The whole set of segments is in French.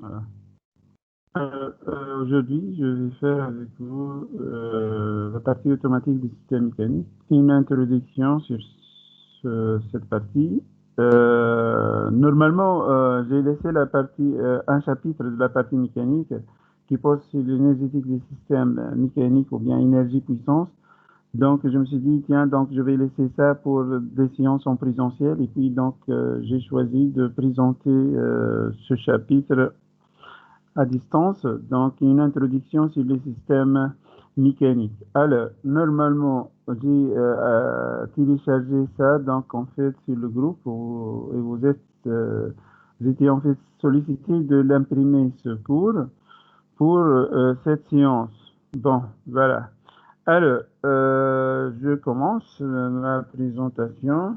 Voilà. Aujourd'hui, je vais faire avec vous la partie automatique du système mécanique. Une introduction sur cette partie. Normalement, j'ai laissé la partie, un chapitre de la partie mécanique qui porte sur l'énergétique des systèmes mécaniques ou bien énergie-puissance. Donc, je me suis dit, tiens, donc je vais laisser ça pour des séances en présentiel. Et puis, donc, j'ai choisi de présenter ce chapitre à distance, donc une introduction sur les systèmes mécaniques. Alors, normalement, j'ai téléchargé ça, donc en fait, sur le groupe, et vous étiez en fait sollicité de l'imprimer ce cours pour cette séance. Bon, voilà. Alors, je commence ma présentation.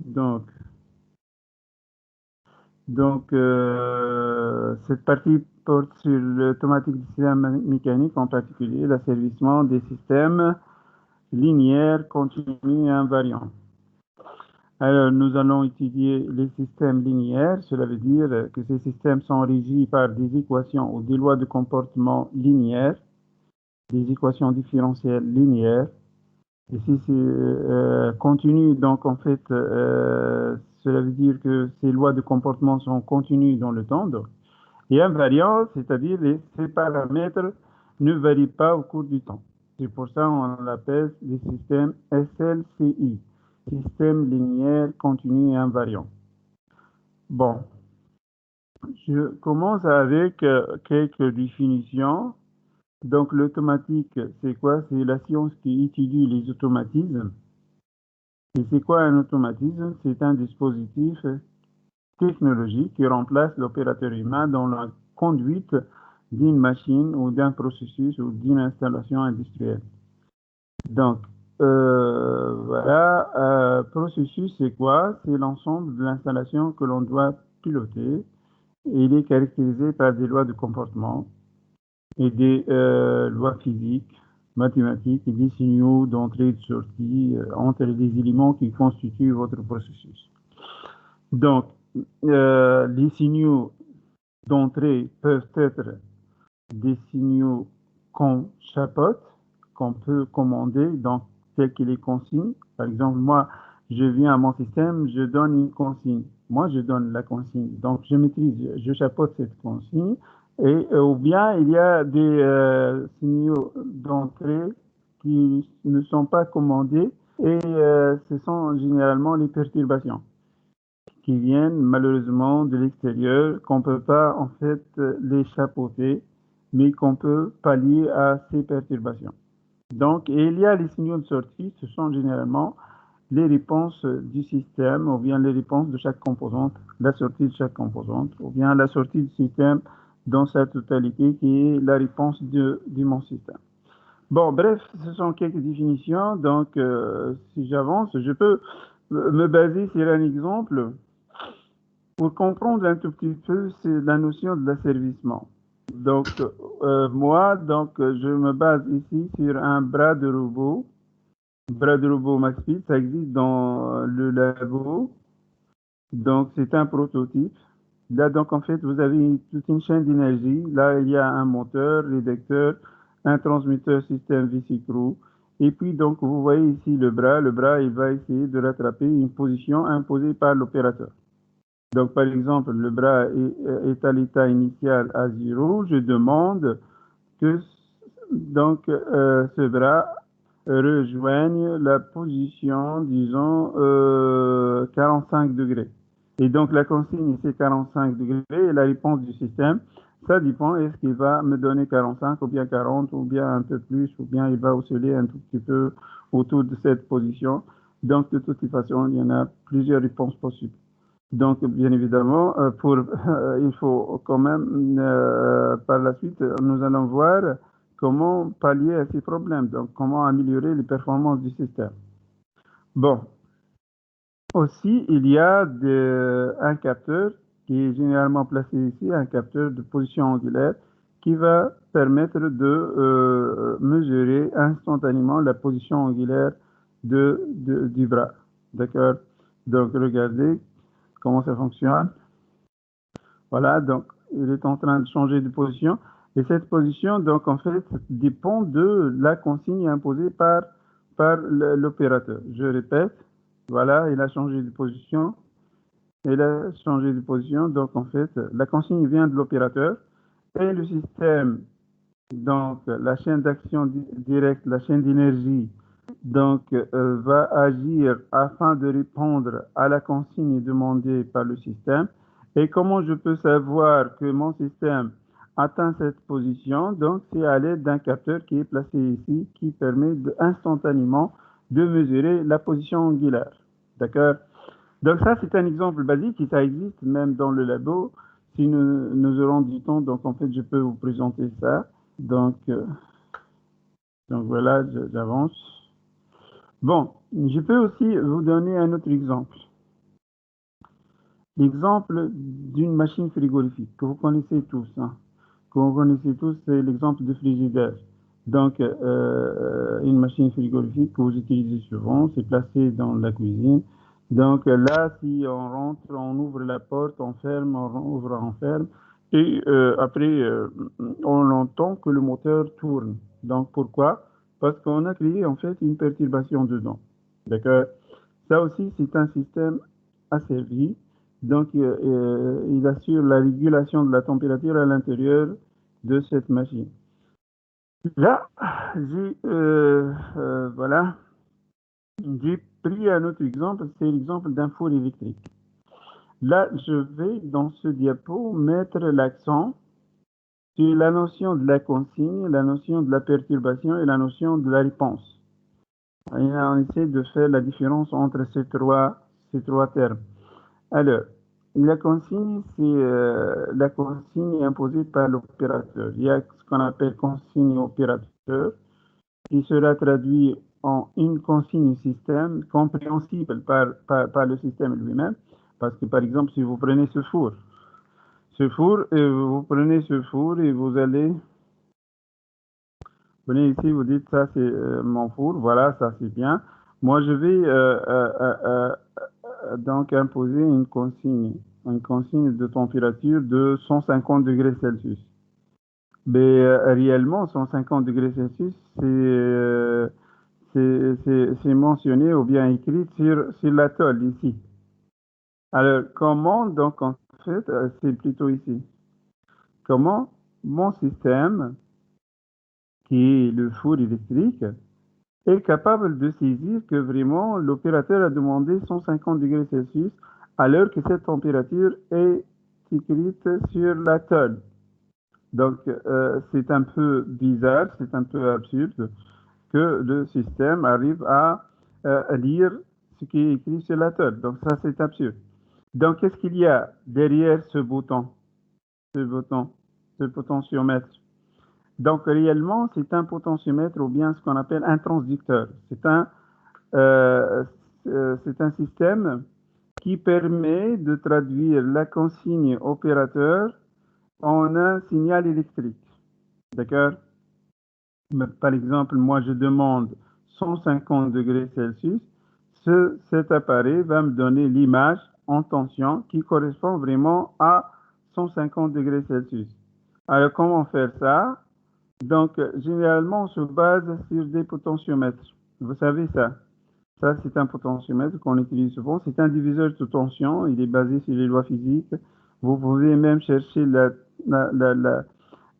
Donc, cette partie porte sur l'automatique du système mécanique, en particulier l'asservissement des systèmes linéaires, continus et invariants. Alors, nous allons étudier les systèmes linéaires. Cela veut dire que ces systèmes sont régis par des équations ou des lois de comportement linéaires, des équations différentielles linéaires. Et si c'est continu, donc en fait, cela veut dire que ces lois de comportement sont continues dans le temps. Et invariant, c'est-à-dire ces paramètres ne varient pas au cours du temps. C'est pour ça qu'on l'appelle les systèmes SLCI, système linéaire continu et invariant. Bon, je commence avec quelques définitions. Donc l'automatique, c'est quoi? C'est la science qui étudie les automatismes. Et c'est quoi un automatisme? C'est un dispositif technologique qui remplace l'opérateur humain dans la conduite d'une machine ou d'un processus ou d'une installation industrielle. Donc, voilà, processus, c'est quoi? C'est l'ensemble de l'installation que l'on doit piloter. Et il est caractérisé par des lois de comportement et des lois physiques, mathématiques et des signaux d'entrée et de sortie entre les éléments qui constituent votre processus. Donc, les signaux d'entrée peuvent être des signaux qu'on chapeaute, qu'on peut commander, donc tel qu'il est consigne. Par exemple, moi, je viens à mon système, je donne une consigne. Moi, je donne la consigne. Donc, je maîtrise, je chapeaute cette consigne. Et, ou bien, il y a des signaux d'entrée qui ne sont pas commandés et ce sont généralement les perturbations qui viennent malheureusement de l'extérieur, qu'on ne peut pas en fait les chapeauter, mais qu'on peut pallier à ces perturbations. Donc, et il y a les signaux de sortie, ce sont généralement les réponses du système, ou bien les réponses de chaque composante, la sortie de chaque composante, ou bien la sortie du système dans sa totalité, qui est la réponse du mon système. Bon, bref, ce sont quelques définitions. Donc, si j'avance, je peux me baser sur un exemple pour comprendre un tout petit peu, c'est la notion de l'asservissement. Donc, moi, je me base ici sur un bras de robot Maxfit, ça existe dans le labo. Donc, c'est un prototype. Là, donc, en fait, vous avez toute une chaîne d'énergie. Là, il y a un moteur, rédacteur, un transmetteur système VC-Crew. Et puis, donc, vous voyez ici le bras. Le bras, il va essayer de rattraper une position imposée par l'opérateur. Donc, par exemple, le bras est à l'état initial à 0. Je demande que donc, ce bras rejoigne la position, disons, 45 degrés. Et donc, la consigne, c'est 45 degrés. Et la réponse du système, ça dépend. Est-ce qu'il va me donner 45 ou bien 40 ou bien un peu plus ou bien il va osciller un tout petit peu autour de cette position. Donc, de toute façon, il y en a plusieurs réponses possibles. Donc, bien évidemment, il faut quand même, par la suite, nous allons voir comment pallier à ces problèmes, donc comment améliorer les performances du système. Bon, aussi, il y a un capteur qui est généralement placé ici, un capteur de position angulaire, qui va permettre de mesurer instantanément la position angulaire du bras. D'accord? Donc, regardez comment ça fonctionne. Voilà, donc il est en train de changer de position. Et cette position, donc en fait, dépend de la consigne imposée par l'opérateur. Je répète, voilà, il a changé de position. Il a changé de position. Donc en fait, la consigne vient de l'opérateur et le système, donc la chaîne d'action directe, la chaîne d'énergie, donc va agir afin de répondre à la consigne demandée par le système. Et comment je peux savoir que mon système atteint cette position? Donc c'est à l'aide d'un capteur qui est placé ici, qui permet instantanément de mesurer la position angulaire. D'accord? Donc ça, c'est un exemple basique et ça existe même dans le labo. Si nous aurons du temps, donc en fait, je peux vous présenter ça. Donc, donc voilà, j'avance. Bon, je peux aussi vous donner un autre exemple. L'exemple d'une machine frigorifique que vous connaissez tous. Hein, que vous connaissez tous, c'est l'exemple de frigidaire. Donc, une machine frigorifique que vous utilisez souvent, c'est placé dans la cuisine. Donc là, si on rentre, on ouvre la porte, on ferme, on ouvre, on ferme. Et après, on entend que le moteur tourne. Donc pourquoi? Parce qu'on a créé en fait une perturbation dedans. D'accord? Ça aussi, c'est un système asservi. Donc, il assure la régulation de la température à l'intérieur de cette machine. Là, voilà, j'ai pris un autre exemple, c'est l'exemple d'un four électrique. Là, je vais dans ce diapo mettre l'accent sur la notion de la consigne, la notion de la perturbation et la notion de la réponse. Et on essaie de faire la différence entre ces trois termes. Alors, la consigne, c'est la consigne imposée par l'opérateur. Il y a ce qu'on appelle consigne opérateur, qui sera traduit en une consigne système compréhensible par le système lui-même. Parce que, par exemple, si vous prenez ce four, vous prenez ce four et vous venez ici, vous dites ça c'est mon four, voilà, ça c'est bien. Moi, je vais donc imposer une consigne de température de 150 degrés Celsius. Mais réellement, 150 degrés Celsius, c'est mentionné ou bien écrit sur la tôle ici. Alors, comment, donc en fait, c'est plutôt ici. Comment mon système, qui est le four électrique, est capable de saisir que vraiment l'opérateur a demandé 150 degrés Celsius alors que cette température est écrite sur la tôle. Donc, c'est un peu bizarre, c'est un peu absurde que le système arrive à lire ce qui est écrit sur la tôle. Donc, ça, c'est absurde. Donc, qu'est-ce qu'il y a derrière ce bouton, ce potentiomètre? Donc, réellement, c'est un potentiomètre ou bien ce qu'on appelle un transducteur. Euh, c'est un système qui permet de traduire la consigne opérateur en un signal électrique. D'accord? Par exemple, moi je demande 150 degrés Celsius. Cet appareil va me donner l'image en tension qui correspond vraiment à 150 degrés Celsius. Alors, comment faire ça? Donc, généralement, on se base sur des potentiomètres. Vous savez ça? Ça, c'est un potentiomètre qu'on utilise souvent. C'est un diviseur de tension. Il est basé sur les lois physiques. Vous pouvez même chercher la, la, la,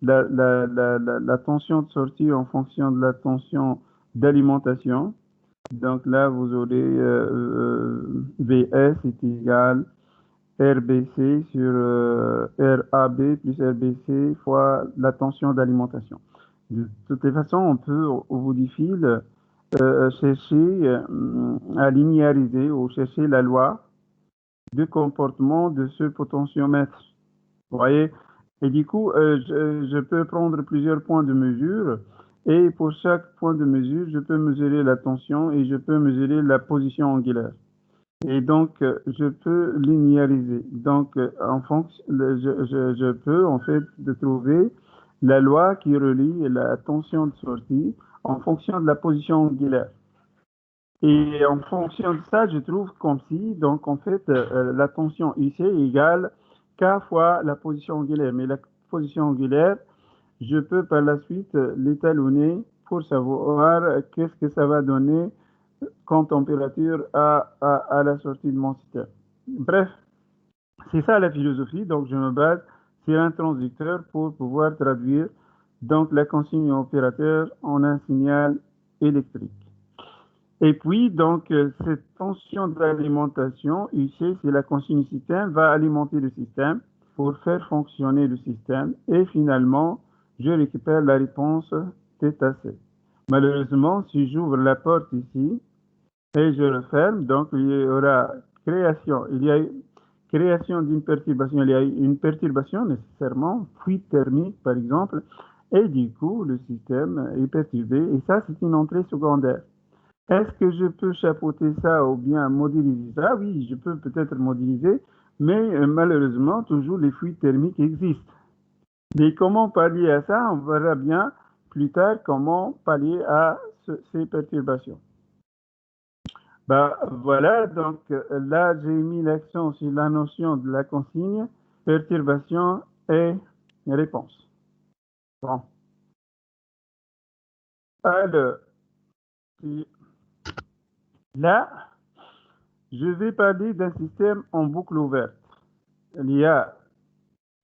la tension de sortie en fonction de la tension d'alimentation. Donc là, vous aurez VS est égal RBC sur RAB plus RBC fois la tension d'alimentation. De toutes les façons, on peut au bout du fil chercher à linéariser ou chercher la loi de comportement de ce potentiomètre. Vous voyez? Et du coup, je peux prendre plusieurs points de mesure et pour chaque point de mesure, je peux mesurer la tension et je peux mesurer la position angulaire. Et donc, je peux linéariser. Donc, en fonction, je peux en fait de trouver la loi qui relie la tension de sortie en fonction de la position angulaire. Et en fonction de ça, je trouve comme si, donc en fait, la tension IC égale K fois la position angulaire. Mais la position angulaire, je peux par la suite l'étalonner pour savoir qu'est-ce que ça va donner comme température à la sortie de mon système. Bref, c'est ça la philosophie. Donc, je me base sur un transducteur pour pouvoir traduire donc la consigne opérateur en un signal électrique. Et puis, donc, cette tension d'alimentation, UC, c'est la consigne système, va alimenter le système pour faire fonctionner le système. Et finalement, je récupère la réponse θc. Malheureusement, si j'ouvre la porte ici et je referme, donc il y aura création. Il y a création d'une perturbation. Il y a une perturbation nécessairement, fuite thermique par exemple, et du coup, le système est perturbé. Et ça, c'est une entrée secondaire. Est-ce que je peux chapeauter ça ou bien modéliser ça? Oui, je peux peut-être modéliser, mais malheureusement, toujours les fuites thermiques existent. Mais comment pallier à ça? On verra bien plus tard comment pallier à ces perturbations. Voilà, donc là, j'ai mis l'accent sur la notion de la consigne, perturbation et réponse. Bon. Alors, là, je vais parler d'un système en boucle ouverte. Il y a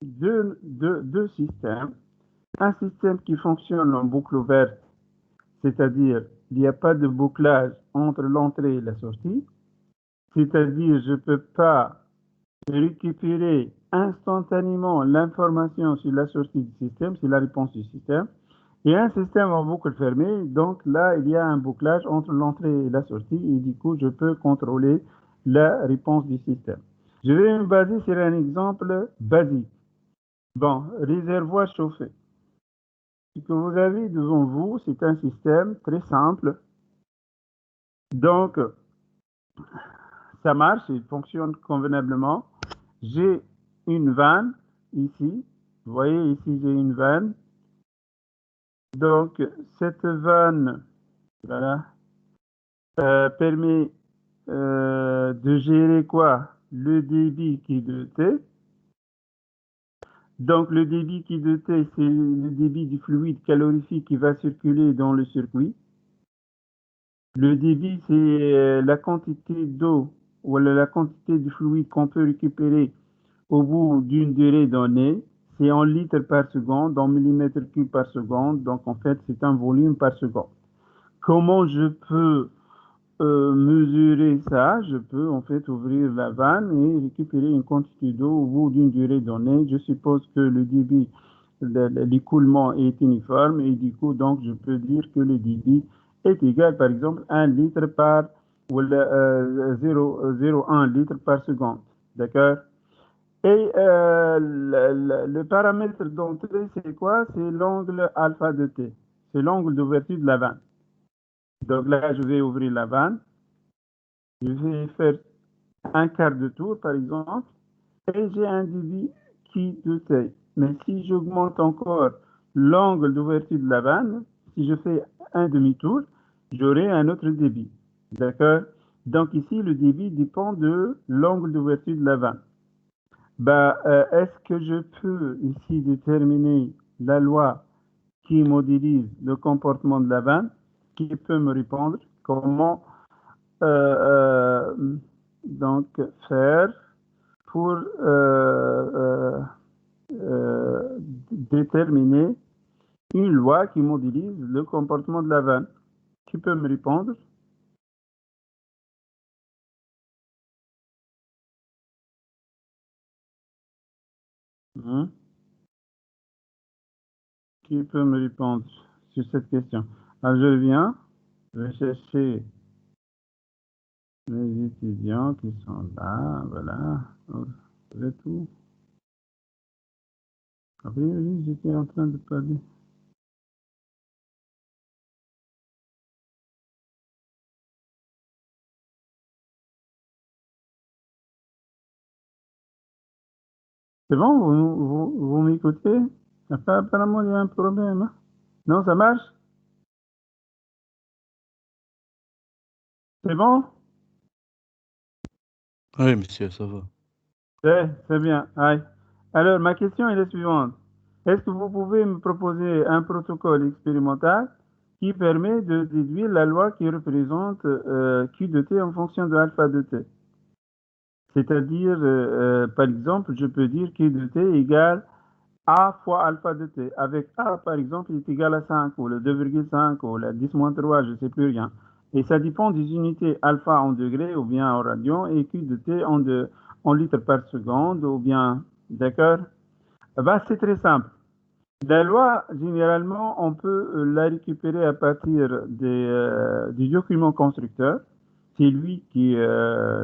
deux systèmes. Un système qui fonctionne en boucle ouverte, c'est-à-dire il n'y a pas de bouclage entre l'entrée et la sortie, c'est-à-dire je ne peux pas récupérer instantanément l'information sur la sortie du système, c'est la réponse du système, et un système en boucle fermée, donc là il y a un bouclage entre l'entrée et la sortie, et du coup je peux contrôler la réponse du système. Je vais me baser sur un exemple basique. Bon, réservoir chauffé. Ce que vous avez devant vous, c'est un système très simple. Donc, ça marche, il fonctionne convenablement. J'ai une vanne ici. Vous voyez, ici, j'ai une vanne. Donc, cette vanne, voilà, permet de gérer quoi? Le débit qui est de T. Donc, le débit qui est de T, c'est le débit du fluide calorifique qui va circuler dans le circuit. Le débit, c'est la quantité d'eau ou la quantité de fluide qu'on peut récupérer au bout d'une durée donnée. C'est en litres par seconde, en millimètres cubes par seconde. Donc, en fait, c'est un volume par seconde. Comment je peux mesurer ça? Je peux, en fait, ouvrir la vanne et récupérer une quantité d'eau au bout d'une durée donnée. Je suppose que le débit, l'écoulement est uniforme et du coup, donc, je peux dire que le débit est égal, par exemple, 1 litre par, ou 0,1 litre par seconde. D'accord? Et le paramètre d'entrée, c'est quoi? C'est l'angle alpha de t. C'est l'angle d'ouverture de la vanne. Donc là, je vais ouvrir la vanne. Je vais faire un quart de tour, par exemple, et j'ai un débit qui de t. Mais si j'augmente encore l'angle d'ouverture de la vanne, si je fais un demi-tour, j'aurai un autre débit. D'accord? Donc ici, le débit dépend de l'angle d'ouverture de la vanne. Est-ce que je peux ici déterminer la loi qui modélise le comportement de la vanne? Qui peut me répondre? Comment donc faire pour déterminer une loi qui modélise le comportement de la vanne? Qui peut me répondre? Qui peut me répondre sur cette question? Alors, je viens, je vais chercher les étudiants qui sont là, voilà. C'est tout. Après, oui, j'étais en train de parler. C'est bon, vous m'écoutez? Apparemment, il y a un problème. Hein? Non, ça marche? C'est bon? Oui, monsieur, ça va. C'est bien. Aïe. Alors, ma question est la suivante. Est-ce que vous pouvez me proposer un protocole expérimental qui permet de déduire la loi qui représente Q de t en fonction de alpha de t? C'est-à-dire, par exemple, je peux dire Q de t égale A fois alpha de t. Avec A, par exemple, il est égal à 5 ou le 2,5 ou la 10-3, je ne sais plus rien. Et ça dépend des unités alpha en degrés ou bien en radians et Q de t en litres par seconde ou bien, d'accord? Ben, c'est très simple. La loi, généralement, on peut la récupérer à partir du document constructeur. C'est lui qui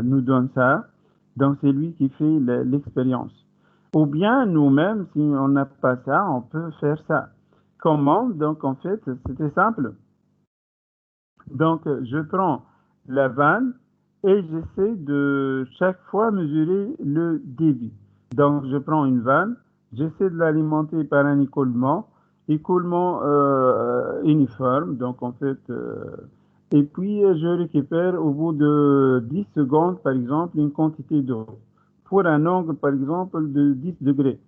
nous donne ça. Donc, c'est lui qui fait l'expérience. Ou bien, nous-mêmes, si on n'a pas ça, on peut faire ça. Comment? Donc, en fait, c'est très simple. Donc, je prends la vanne et j'essaie de chaque fois mesurer le débit. Donc, je prends une vanne, j'essaie de l'alimenter par un écoulement uniforme. Donc, en fait, et puis je récupère au bout de 10 secondes, par exemple, une quantité d'eau pour un angle, par exemple, de 10 degrés.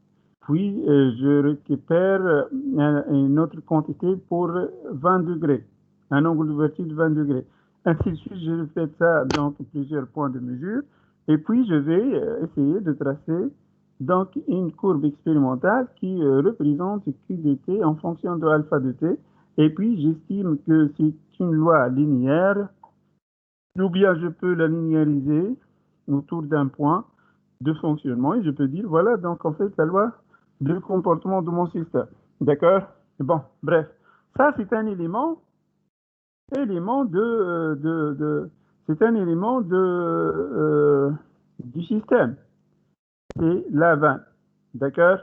Puis, je récupère une autre quantité pour 20 degrés, un angle d'ouverture de 20 degrés. Ainsi de suite, je répète ça dans plusieurs points de mesure. Et puis, je vais essayer de tracer donc une courbe expérimentale qui représente Q de t en fonction de alpha de t. Et puis, j'estime que c'est une loi linéaire, ou bien je peux la linéariser autour d'un point de fonctionnement et je peux dire, voilà, donc en fait, la loi de comportement de mon système. D'accord? Bon, bref. Ça, c'est un élément c'est un élément du système. C'est la vanne. D'accord?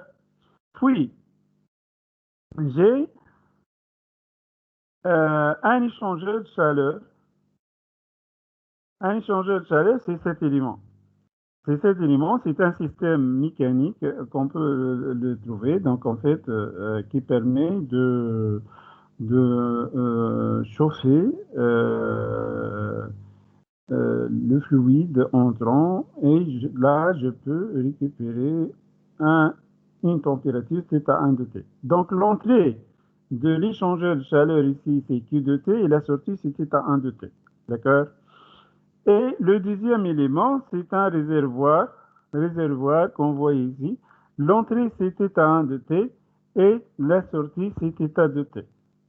Puis, j'ai un échangeur de chaleur. Un échangeur de chaleur, c'est cet élément. C'est cet élément, c'est un système mécanique qu'on peut le trouver, donc en fait, qui permet de chauffer le fluide entrant et là, je peux récupérer une température θ1 de t. Donc l'entrée de l'échangeur de chaleur ici, c'est Q de t et la sortie, c'est θ1 de t. D'accord? Et le deuxième élément, c'est un réservoir qu'on voit ici. L'entrée, c'est θ1 de t et la sortie, c'est θ de t.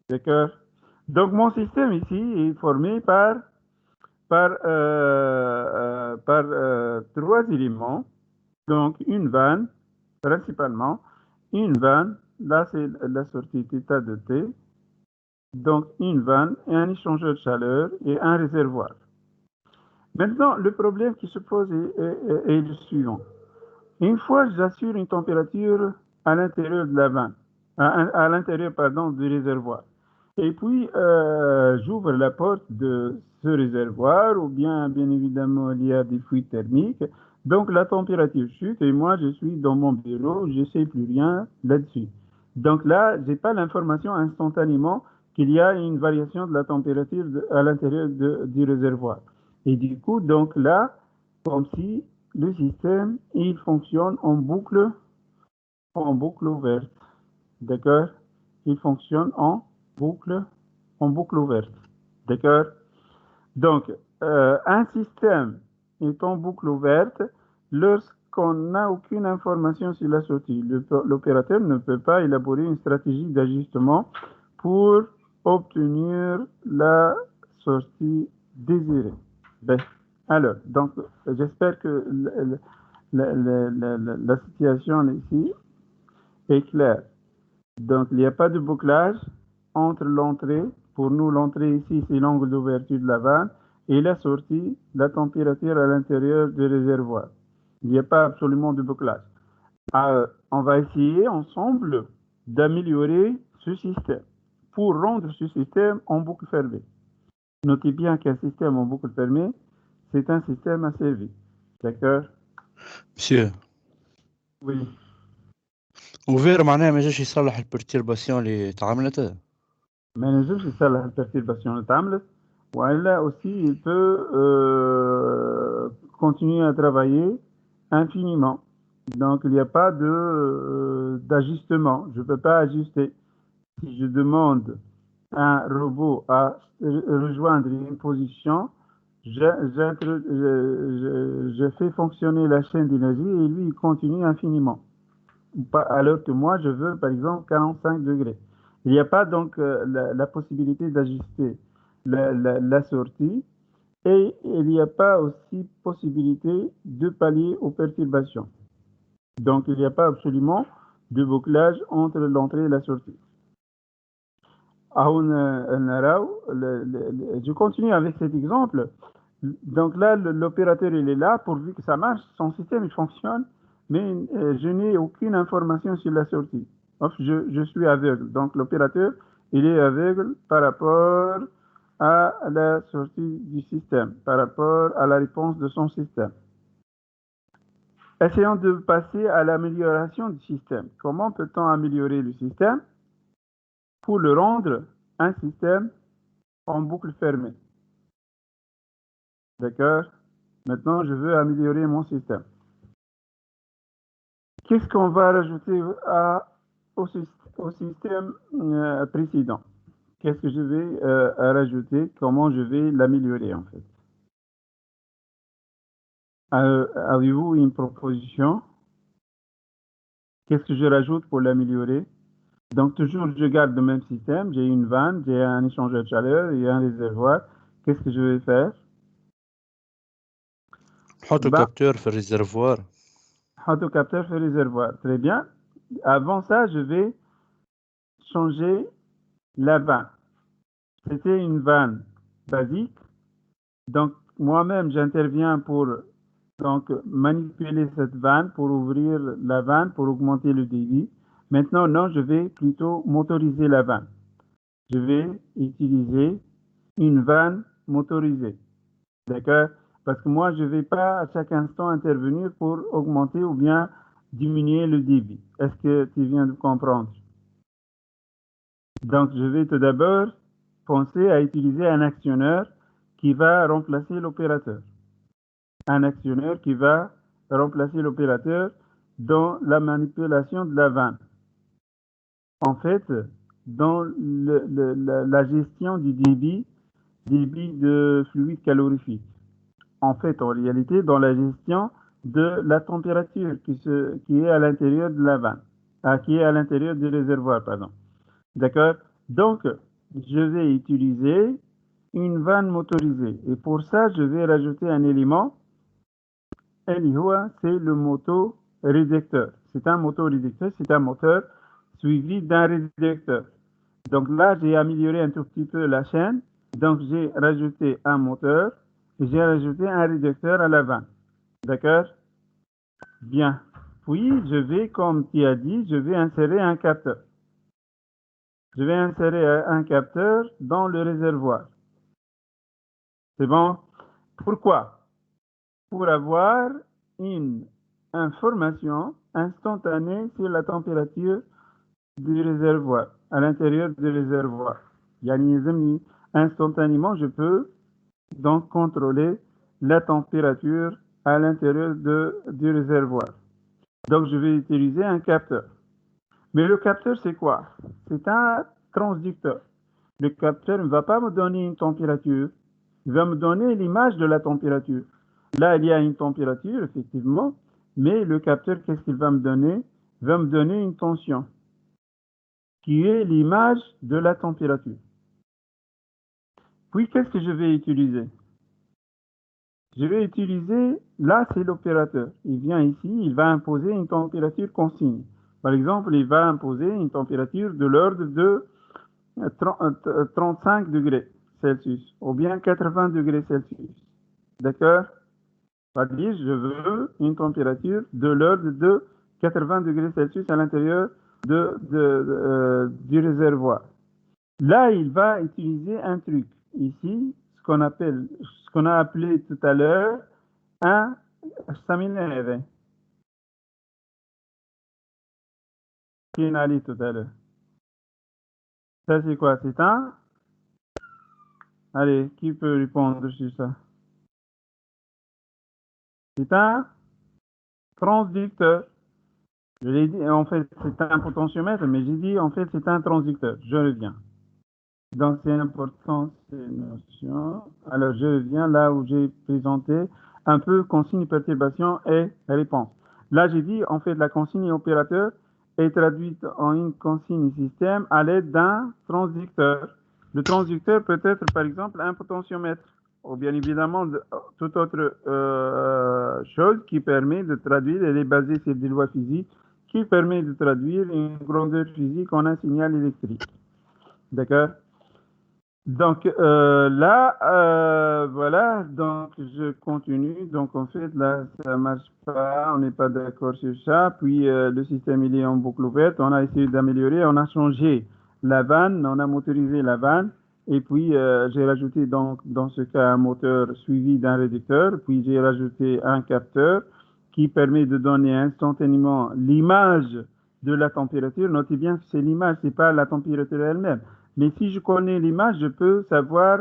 D'accord? Donc, mon système ici est formé par trois éléments. Donc, une vanne, principalement. Une vanne, là, c'est la sortie θ de t. Donc, une vanne, et un échangeur de chaleur et un réservoir. Maintenant, le problème qui se pose est le suivant. Une fois que j'assure une température à l'intérieur de la vanne, à l'intérieur, pardon, du réservoir, et puis j'ouvre la porte de ce réservoir, ou bien évidemment il y a des fuites thermiques, donc la température chute et moi je suis dans mon bureau, je ne sais plus rien là-dessus. Donc là, je n'ai pas l'information instantanément qu'il y a une variation de la température à l'intérieur du réservoir. Et du coup, donc là, comme si le système, il fonctionne en boucle ouverte. D'accord? Il fonctionne en boucle ouverte. D'accord? Donc, un système est en boucle ouverte lorsqu'on n'a aucune information sur la sortie. L'opérateur ne peut pas élaborer une stratégie d'ajustement pour obtenir la sortie désirée. Ben, alors, donc, j'espère que la situation ici est claire. Donc, il n'y a pas de bouclage entre l'entrée. Pour nous, l'entrée ici, c'est l'angle d'ouverture de la vanne. Et la sortie, la température à l'intérieur du réservoir. Il n'y a pas absolument de bouclage. On va essayer ensemble d'améliorer ce système pour rendre ce système en boucle fermée. Notez bien qu'un système en boucle fermée, c'est un système assez vite. D'accord? Monsieur, Oui. ouvert معناها ما جاش يصلح البرتيرباسيون اللي تعملت. ما نجمش يصلح البرتيرباسيون اللي اتعملت والا aussi il peut continuer à travailler infiniment. Donc, il n'y a pas d'ajustement. Je ne peux pas ajuster. Si je demande à un robot à rejoindre une position, je fais fonctionner la chaîne d'énergie et lui, il continue infiniment. Alors que moi, je veux, par exemple, 45 degrés. Il n'y a pas donc la possibilité d'ajuster la sortie et il n'y a pas aussi possibilité de pallier aux perturbations. Donc, il n'y a pas absolument de bouclage entre l'entrée et la sortie. Je continue avec cet exemple. Donc là, l'opérateur, il est là pourvu que ça marche, son système, il fonctionne, mais je n'ai aucune information sur la sortie. Je suis aveugle. Donc l'opérateur, il est aveugle par rapport à la sortie du système, par rapport à la réponse de son système. Essayons de passer à l'amélioration du système. Comment peut-on améliorer le système pour le rendre un système en boucle fermée? D'accord? Maintenant, je veux améliorer mon système. Qu'est-ce qu'on va rajouter au système précédent? Qu'est-ce que je vais rajouter? Comment je vais l'améliorer en fait? Avez-vous une proposition? Qu'est-ce que je rajoute pour l'améliorer? Donc toujours, je garde le même système. J'ai une vanne, j'ai un échangeur de chaleur et un réservoir. Qu'est-ce que je vais faire? نحطوا Bah, كابتور في الريزرفوار. autocapteur sur réservoir. Très bien. Avant ça, je vais changer la vanne. C'était une vanne basique. Donc, moi-même, j'interviens pour donc, manipuler cette vanne, pour ouvrir la vanne, pour augmenter le débit. Maintenant, non, je vais plutôt motoriser la vanne. Je vais utiliser une vanne motorisée. D'accord? Parce que moi, je ne vais pas à chaque instant intervenir pour augmenter ou bien diminuer le débit. Est-ce que tu viens de comprendre? Donc, je vais tout d'abord penser à utiliser un actionneur qui va remplacer l'opérateur. Un actionneur qui va remplacer l'opérateur dans la manipulation de la vanne. En fait, dans la gestion du débit de fluide calorifique. En fait, en réalité, dans la gestion de la température qui est à l'intérieur de la vanne, qui est à l'intérieur du réservoir, pardon. D'accord? Donc, je vais utiliser une vanne motorisée. Et pour ça, je vais rajouter un élément. C'est le moto-réducteur. C'est un moto-réducteur, c'est un moteur suivi d'un réducteur. Donc là, j'ai amélioré un tout petit peu la chaîne. Donc, j'ai rajouté un moteur et j'ai rajouté un réducteur à la vanne. D'accord? Bien. Puis, je vais, comme tu as dit, je vais insérer un capteur. Je vais insérer un capteur dans le réservoir. C'est bon? Pourquoi? Pour avoir une information instantanée sur la température du réservoir, à l'intérieur du réservoir. Instantanément, je peux donc contrôler la température à l'intérieur du réservoir. Donc, je vais utiliser un capteur. Mais le capteur, c'est quoi? C'est un transducteur. Le capteur ne va pas me donner une température, il va me donner l'image de la température. Là, il y a une température, effectivement, mais le capteur, qu'est-ce qu'il va me donner? Il va me donner une tension, qui est l'image de la température. Puis, qu'est-ce que je vais utiliser? Je vais utiliser, là, c'est l'opérateur. Il vient ici, il va imposer une température consigne. Par exemple, il va imposer une température de l'ordre de 35 degrés Celsius ou bien 80 degrés Celsius. D'accord? C'est-à-dire, je veux une température de l'ordre de 80 degrés Celsius à l'intérieur du réservoir. Là, il va utiliser un truc. Ici, ce qu'on a appelé tout à l'heure un staminere. Qui est allé tout à l'heure. Ça, c'est quoi? C'est un? Allez, qui peut répondre sur ça? C'est un transducteur. Je l'ai dit, en fait, c'est un potentiomètre, mais j'ai dit, en fait, c'est un transducteur. Je reviens. Donc, c'est important, ces notions. Alors, je reviens là où j'ai présenté un peu consigne, perturbation et réponse. Là, j'ai dit, en fait, la consigne opérateur est traduite en une consigne système à l'aide d'un transducteur. Le transducteur peut être, par exemple, un potentiomètre, ou bien évidemment, toute autre chose qui permet de traduire, elle est basée sur des lois physiques, qui permet de traduire une grandeur physique en un signal électrique. D'accord? Donc là, voilà, donc je continue. Donc en fait, là, ça marche pas, on n'est pas d'accord sur ça. Puis le système, il est en boucle ouverte. On a essayé d'améliorer, on a changé la vanne, on a motorisé la vanne. Et puis j'ai rajouté donc dans ce cas un moteur suivi d'un réducteur. Puis j'ai rajouté un capteur qui permet de donner instantanément l'image de la température. Notez bien que c'est l'image, c'est pas la température elle-même. Mais si je connais l'image, je peux savoir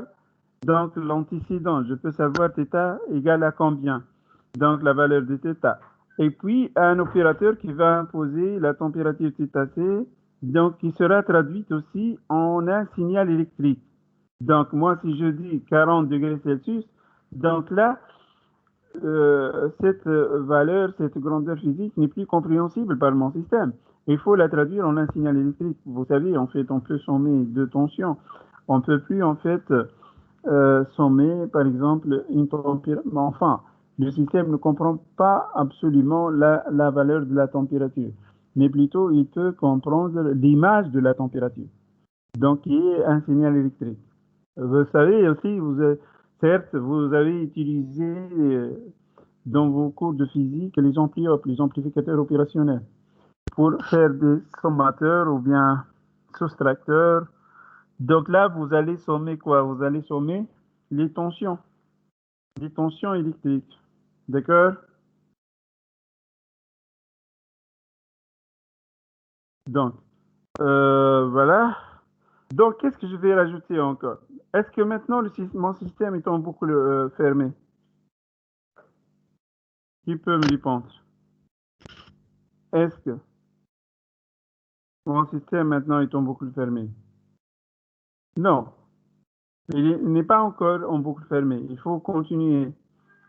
donc l'antécédent. Je peux savoir θ égale à combien. Donc la valeur de θ. Et puis un opérateur qui va imposer la température θc, donc qui sera traduite aussi en un signal électrique. Donc moi si je dis 40 degrés Celsius, donc là cette valeur, cette grandeur physique n'est plus compréhensible par mon système. Il faut la traduire en un signal électrique. Vous savez, en fait, on peut sommer deux tensions. On ne peut plus, en fait, sommer, par exemple, une température. Enfin, le système ne comprend pas absolument la valeur de la température, mais plutôt il peut comprendre l'image de la température. Donc, qui est un signal électrique. Vous savez aussi, certes, vous avez utilisé dans vos cours de physique les ampliopes, les amplificateurs opérationnels, pour faire des sommateurs ou bien soustracteurs. Donc là, vous allez sommer quoi? Vous allez sommer les tensions électriques. D'accord? Donc, voilà. Donc, qu'est-ce que je vais rajouter encore? Est-ce que maintenant mon système est en boucle fermée? Qui peut me répondre? Est-ce que mon système maintenant est en boucle fermée? Non, il n'est pas encore en boucle fermée. Il faut continuer.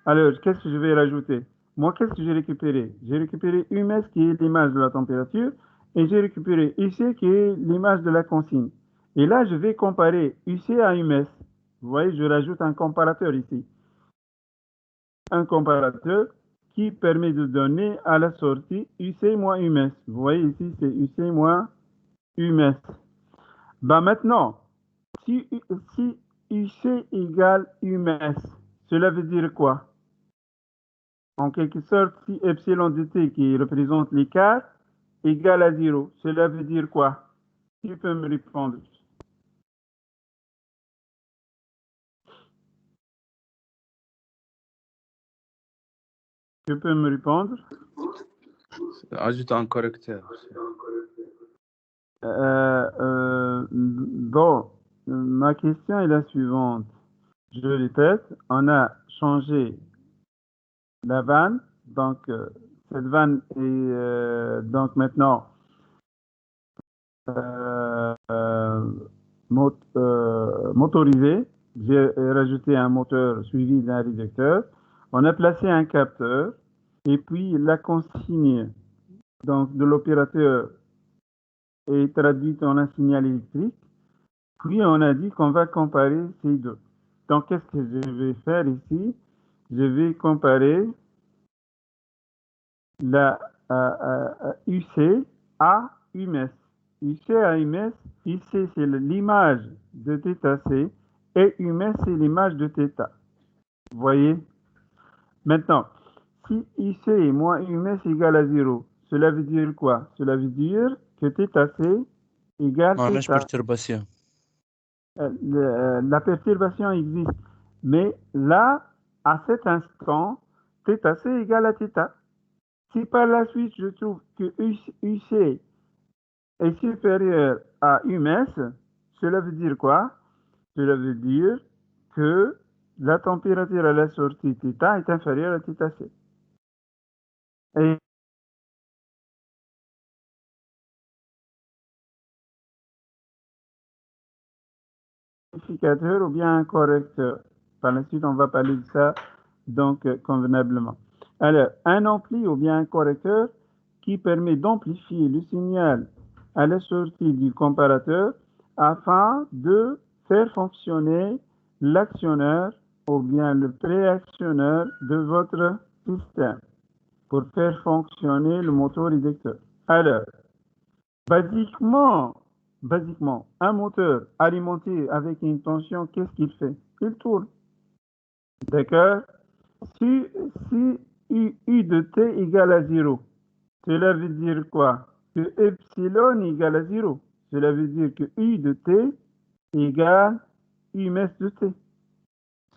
Alors, qu'est-ce que je vais rajouter? Moi, qu'est-ce que j'ai récupéré? J'ai récupéré UMS qui est l'image de la température et j'ai récupéré UC qui est l'image de la consigne. Et là, je vais comparer UC à UMS. Vous voyez, je rajoute un comparateur ici. Un comparateur qui permet de donner à la sortie UC moins UMS. Vous voyez ici, c'est UC moins UMS. Ben maintenant, si UC égale UMS, cela veut dire quoi? En quelque sorte, si epsilon de t qui représente l'écart égale à 0, cela veut dire quoi? Qui peut me répondre? Qui peut me répondre? Ajoute un correcteur. Bon, ma question est la suivante. Je répète, on a changé la vanne, donc cette vanne est donc maintenant motorisée. J'ai rajouté un moteur suivi d'un réducteur. On a placé un capteur et puis la consigne donc, de l'opérateur est traduite en un signal électrique. Puis on a dit qu'on va comparer ces deux. Donc qu'est-ce que je vais faire ici? Je vais comparer la UC à UMS. UC à UMS, UC c'est l'image de θc et UMS c'est l'image de θ. Vous voyez? Maintenant, si UC moins UMS égale à 0, cela veut dire quoi? Cela veut dire que θc égale معناش θ. perturbation. La perturbation existe, mais là, à cet instant, θc égale à θ. Si par la suite je trouve que UC est supérieur à UMS, cela veut dire quoi? Cela veut dire que la température à la sortie θ est inférieure à θc. Et amplificateur ou bien un correcteur. Par la suite, on va parler de ça donc convenablement. Alors, un ampli ou bien un correcteur qui permet d'amplifier le signal à la sortie du comparateur afin de faire fonctionner l'actionneur ou bien le préactionneur de votre système pour faire fonctionner le moteur éjecteur. Alors, basiquement, un moteur alimenté avec une tension, qu'est-ce qu'il fait? Il tourne. D'accord? Si, si U de T égale à 0, cela veut dire quoi? Que epsilon égale à 0. Cela veut dire que U de T égale U mès de T.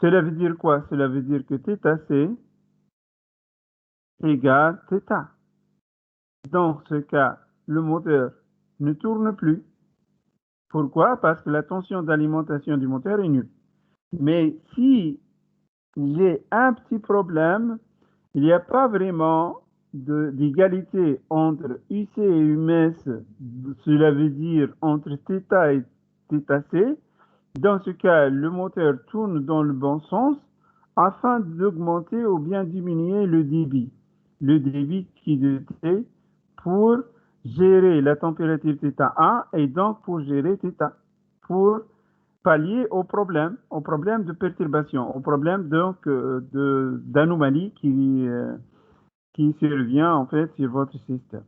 Cela veut dire quoi? Cela veut dire que θC égale θ. Dans ce cas, le moteur ne tourne plus. Pourquoi? Parce que la tension d'alimentation du moteur est nulle. Mais si j'ai un petit problème, il n'y a pas vraiment d'égalité entre UC et UMS, cela veut dire entre θ et θC. Dans ce cas, le moteur tourne dans le bon sens afin d'augmenter ou bien diminuer le débit. Le débit qui est T pour gérer la température θ1 et donc pour gérer θ, pour pallier au problème de perturbation, au problème donc d'anomalie qui survient en fait sur votre système.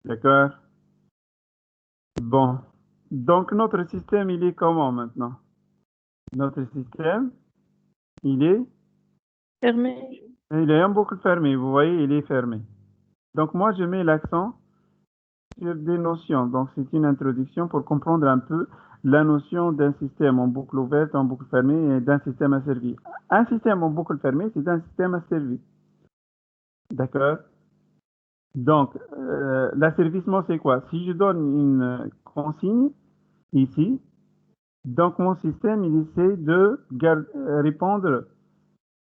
D'accord? Bon. Donc notre système, il est comment maintenant? Notre système, il est Fermé. en boucle fermée. Vous voyez, il est fermé. Donc moi, je mets l'accent sur des notions. Donc c'est une introduction pour comprendre un peu la notion d'un système en boucle ouverte, en boucle fermée et d'un système asservi. Un système en boucle fermée, c'est un système asservi. D'accord? Donc, l'asservissement, c'est quoi? Si je donne une consigne ici, donc mon système, il essaie de répondre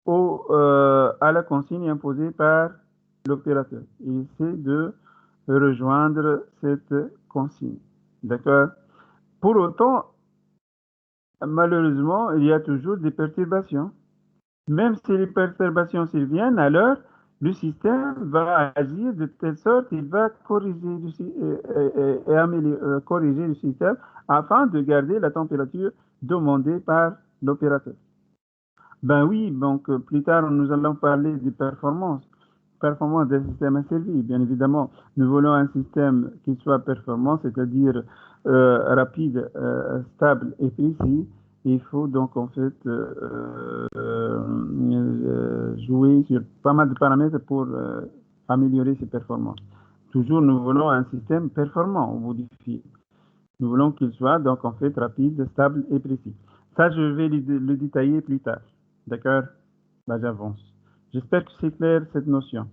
à la consigne imposée par l'opérateur. Il essaie de rejoindre cette consigne. D'accord? Pour autant, malheureusement, il y a toujours des perturbations. Même si les perturbations surviennent, alors le système va agir de telle sorte qu'il va corriger corriger le système afin de garder la température demandée par l'opérateur. Ben oui, donc plus tard, nous allons parler des performances d'un système asservi. Bien évidemment, nous voulons un système qui soit performant, c'est-à-dire rapide, stable et précis. Il faut donc en fait jouer sur pas mal de paramètres pour améliorer ses performances. Toujours, nous voulons un système performant au bout du fil. Nous voulons qu'il soit donc en fait rapide, stable et précis. Ça, je vais le détailler plus tard. D'accord? Là, j'avance. J'espère que c'est clair cette notion.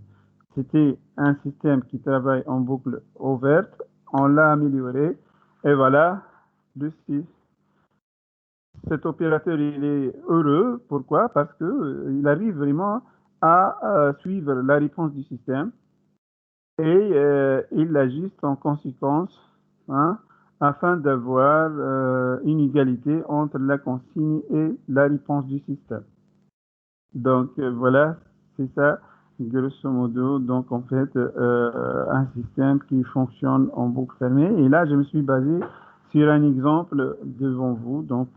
C'était un système qui travaille en boucle ouverte. On l'a amélioré. Et voilà, cet opérateur, il est heureux. Pourquoi? Parce qu'il arrive vraiment à suivre la réponse du système et il l'ajuste en conséquence, hein, afin d'avoir une égalité entre la consigne et la réponse du système. Donc voilà, c'est ça, grosso modo, donc en fait, un système qui fonctionne en boucle fermée. Et là, je me suis basé sur un exemple devant vous, donc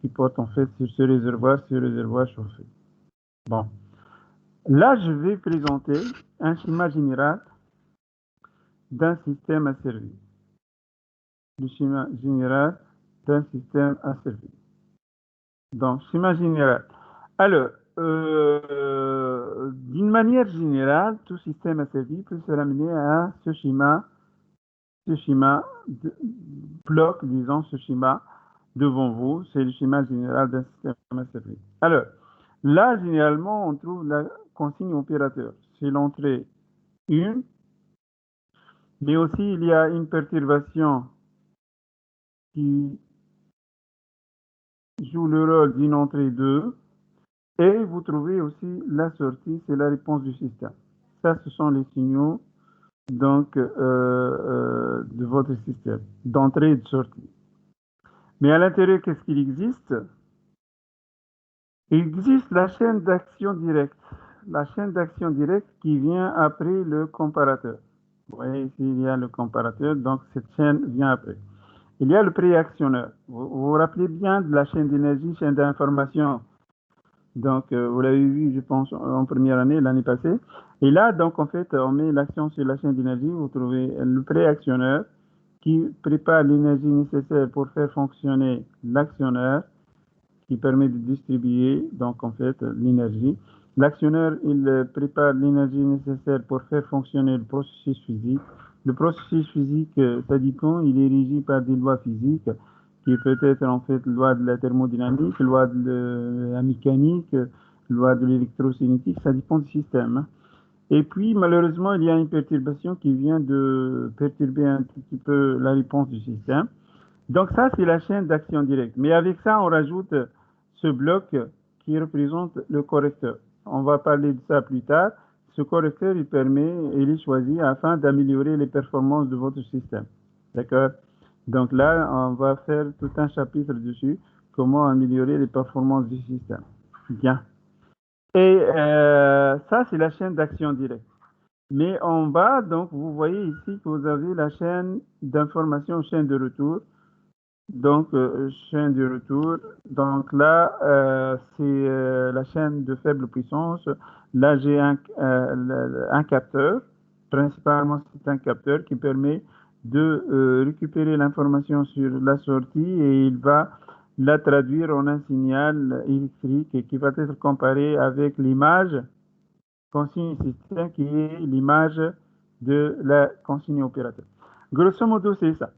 qui porte en fait sur ce réservoir chauffé. Bon. Là, je vais présenter un schéma général d'un système asservi. Le schéma général d'un système asservi. Donc, schéma général. Alors, d'une manière générale, tout système asservi peut se ramener à ce schéma bloc, disons, ce schéma devant vous, c'est le schéma général d'un système asservi. Alors, là, généralement, on trouve la consigne opérateur. C'est l'entrée 1, mais aussi il y a une perturbation qui joue le rôle d'une entrée 2, et vous trouvez aussi la sortie, c'est la réponse du système. Ça, ce sont les signaux donc, de votre système, d'entrée et de sortie. Mais à l'intérieur, qu'est-ce qu'il existe? Il existe la chaîne d'action directe. La chaîne d'action directe qui vient après le comparateur. Vous voyez ici, il y a le comparateur, donc cette chaîne vient après. Il y a le préactionneur. Vous vous rappelez bien de la chaîne d'énergie, chaîne d'information. Donc, vous l'avez vu, je pense, en première année, l'année passée. Et là, donc, en fait, on met l'action sur la chaîne d'énergie. Vous trouvez le préactionneur qui prépare l'énergie nécessaire pour faire fonctionner l'actionneur, qui permet de distribuer, donc, en fait, l'énergie. L'actionneur, il prépare l'énergie nécessaire pour faire fonctionner le processus physique. Le processus physique, ça dépend, il est régi par des lois physiques, qui peut être en fait loi de la thermodynamique, loi de la mécanique, loi de l'électrocinétique, ça dépend du système. Et puis, malheureusement, il y a une perturbation qui vient de perturber un tout petit peu la réponse du système. Donc ça, c'est la chaîne d'action directe. Mais avec ça, on rajoute ce bloc qui représente le correcteur. On va parler de ça plus tard. Ce correcteur, il est choisi afin d'améliorer les performances de votre système. D'accord? Donc là, on va faire tout un chapitre dessus, comment améliorer les performances du système. Bien. Et ça, c'est la chaîne d'action directe. Mais en bas, donc, vous voyez ici que vous avez la chaîne d'information, chaîne de retour. Donc, chaîne de retour. Donc là, c'est la chaîne de faible puissance. Là, j'ai un capteur. Principalement, c'est un capteur qui permet de récupérer l'information sur la sortie et il va la traduire en un signal électrique et qui va être comparé avec l'image consigne système qui est l'image de la consigne opérateur. Grosso modo, c'est ça.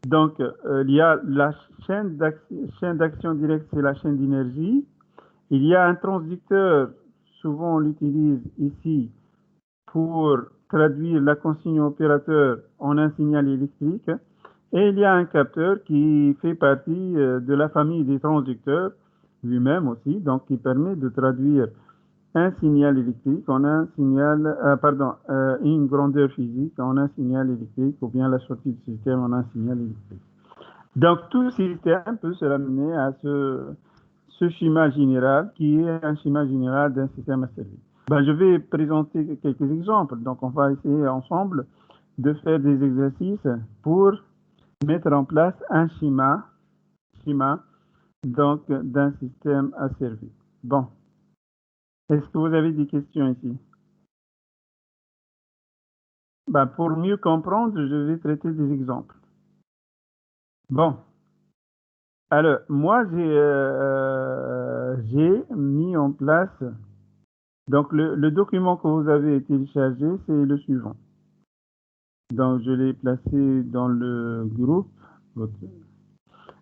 Donc, il y a la chaîne d'action directe, c'est la chaîne d'énergie. Il y a un transducteur, souvent on l'utilise ici pour traduire la consigne opérateur en un signal électrique. Et il y a un capteur qui fait partie de la famille des transducteurs lui-même aussi, donc qui permet de traduire un signal électrique en un signal, une grandeur physique en un signal électrique ou bien la sortie du système en un signal électrique. Donc tout système peut se ramener à ce schéma général qui est un schéma général d'un système à service. Ben, je vais présenter quelques exemples. Donc on va essayer ensemble de faire des exercices pour mettre en place un schéma donc d'un système à service. Bon. Est-ce que vous avez des questions ici? Ben, pour mieux comprendre, je vais traiter des exemples. Bon. Alors, moi, j'ai mis en place... Donc, le document que vous avez téléchargé, c'est le suivant. Donc, je l'ai placé dans le groupe.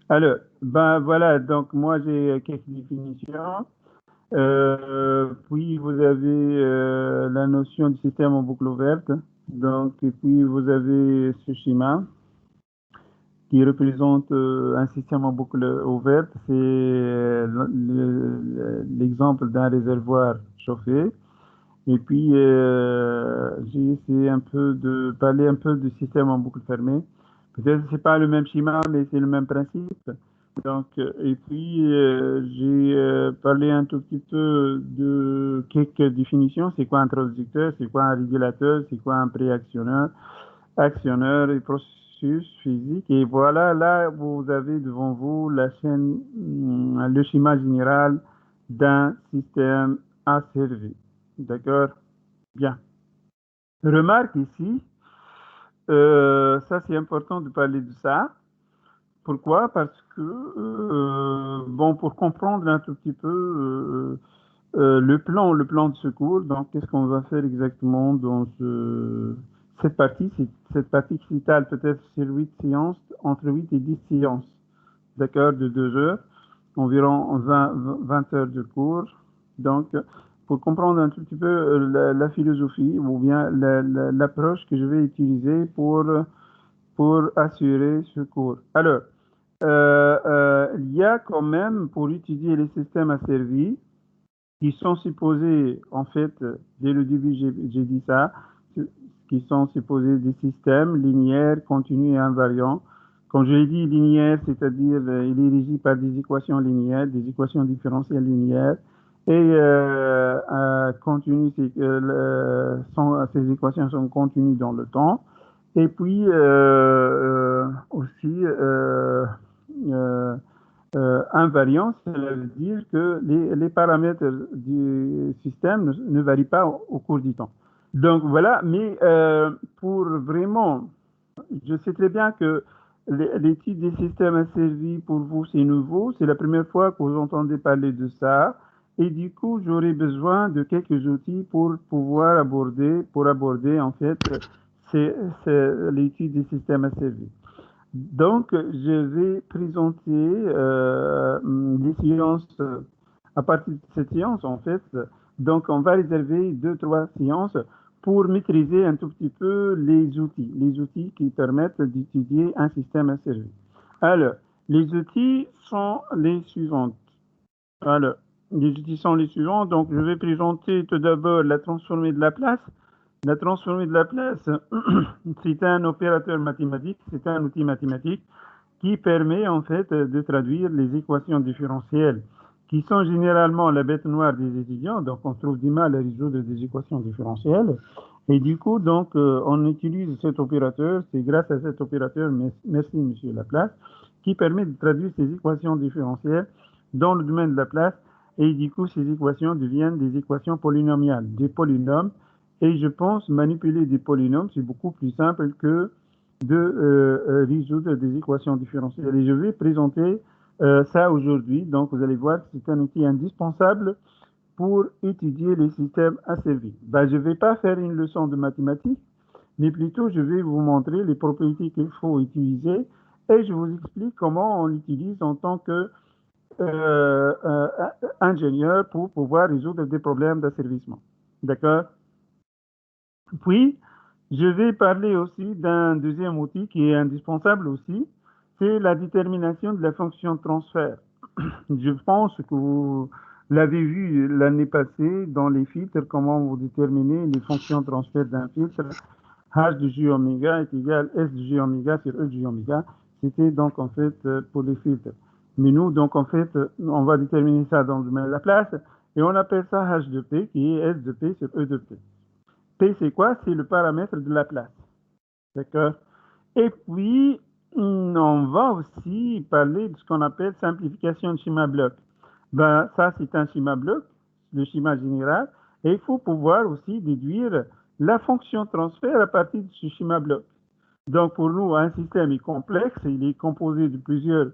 Alors, ben voilà, donc moi, j'ai quelques définitions. Puis, vous avez la notion du système en boucle ouverte. Donc, et puis, vous avez ce schéma qui représente un système en boucle ouverte. C'est l'exemple d'un réservoir chauffé. Et puis, j'ai essayé un peu de parler un peu du système en boucle fermée. Peut-être que ce n'est pas le même schéma, mais c'est le même principe. Donc, et puis, j'ai parlé un tout petit peu de quelques définitions. C'est quoi un transducteur? C'est quoi un régulateur? C'est quoi un préactionneur? Actionneur et processus physique. Et voilà, là, vous avez devant vous la chaîne, le schéma général d'un système à servir. D'accord? Bien. Remarque ici, ça c'est important de parler de ça. Pourquoi? Parce que, bon, pour comprendre un tout petit peu le plan de secours, donc qu'est-ce qu'on va faire exactement dans cette partie qui s'étale peut-être sur 8 séances, entre 8 et 10 séances, d'accord, de 2 heures, environ 20 heures de cours. Donc, pour comprendre un tout petit peu la philosophie ou bien l'approche que je vais utiliser pour assurer ce cours. Alors, il y a quand même, pour étudier les systèmes asservis, qui sont supposés, en fait, dès le début, j'ai dit ça, qui sont supposés des systèmes linéaires, continus et invariants. Comme je l'ai dit, linéaire, c'est-à-dire il est régi par des équations linéaires, des équations différentielles linéaires, et continu, c'est que ces équations sont continues dans le temps. Et puis aussi invariant, cela veut dire que les paramètres du système ne varient pas au cours du temps. Donc voilà, mais pour vraiment, je sais très bien que l'étude des systèmes asservis pour vous c'est nouveau, c'est la première fois que vous entendez parler de ça, et du coup j'aurai besoin de quelques outils pour pouvoir aborder en fait l'étude des systèmes asservis. Donc, je vais présenter les séances à partir de cette séance, en fait. Donc, on va réserver 2-3 séances pour maîtriser un tout petit peu les outils qui permettent d'étudier un système asservi. Alors, les outils sont les suivants. Alors, les outils sont les suivants. Donc, je vais présenter tout d'abord la transformée de Laplace. La transformée de Laplace, c'est un opérateur mathématique, c'est un outil mathématique qui permet en fait de traduire les équations différentielles qui sont généralement la bête noire des étudiants, donc on trouve du mal à résoudre des équations différentielles. Et du coup, donc, on utilise cet opérateur, c'est grâce à cet opérateur, merci Monsieur Laplace, qui permet de traduire ces équations différentielles dans le domaine de Laplace, et du coup, ces équations deviennent des équations polynomiales, des polynômes, et je pense manipuler des polynômes, c'est beaucoup plus simple que de résoudre des équations différentielles. Et je vais présenter ça aujourd'hui. Donc, vous allez voir que c'est un outil indispensable pour étudier les systèmes asservis. Ben, je ne vais pas faire une leçon de mathématiques, mais plutôt je vais vous montrer les propriétés qu'il faut utiliser et je vous explique comment on l'utilise en tant que ingénieur pour pouvoir résoudre des problèmes d'asservissement. D'accord? Puis, je vais parler aussi d'un deuxième outil qui est indispensable aussi, c'est la détermination de la fonction de transfert. Je pense que vous l'avez vu l'année passée dans les filtres, comment vous déterminez les fonctions de transfert d'un filtre. H de J oméga est égal S de J oméga sur E de J oméga. C'était donc en fait pour les filtres. Mais nous, donc en fait, on va déterminer ça dans le domaine de Laplace et on appelle ça H de P qui est S de P sur E de P. P, c'est quoi? C'est le paramètre de Laplace. D'accord? Et puis, on va aussi parler de ce qu'on appelle simplification de schéma bloc. Ben, ça, c'est un schéma bloc, le schéma général, et il faut pouvoir aussi déduire la fonction transfert à partir de ce schéma bloc. Donc, pour nous, un système est complexe, il est composé de plusieurs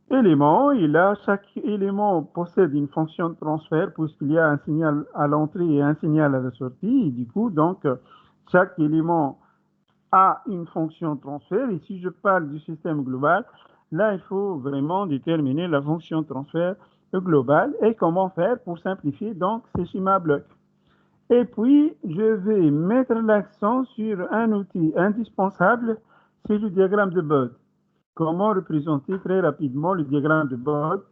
éléments, et là, chaque élément possède une fonction de transfert puisqu'il y a un signal à l'entrée et un signal à la sortie, et du coup, donc, chaque élément a une fonction de transfert, et si je parle du système global, là, il faut vraiment déterminer la fonction de transfert globale et comment faire pour simplifier donc ces schémas blocs. Et puis, je vais mettre l'accent sur un outil indispensable, c'est le diagramme de Bode. Comment représenter très rapidement le diagramme de Bode.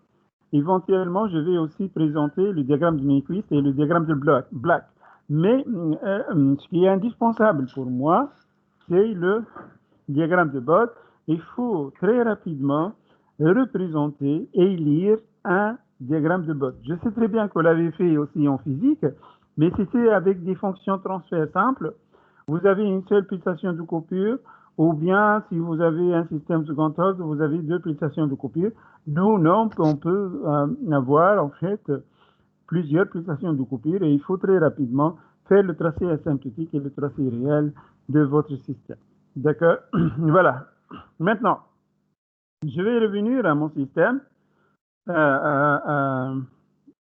Éventuellement, je vais aussi présenter le diagramme de Nyquist et le diagramme de Black. Mais ce qui est indispensable pour moi, c'est le diagramme de Bode. Il faut très rapidement représenter et lire un diagramme de Bode. Je sais très bien qu'on l'avait fait aussi en physique, mais c'était avec des fonctions de transfert simples. Vous avez une seule pulsation de coupure, ou bien si vous avez un système second ordre, vous avez deux pulsations de coupure. Nous, non, on peut avoir en fait plusieurs pulsations de coupure et il faut très rapidement faire le tracé asymptotique et le tracé réel de votre système. D'accord? Voilà. Maintenant, je vais revenir à mon système, à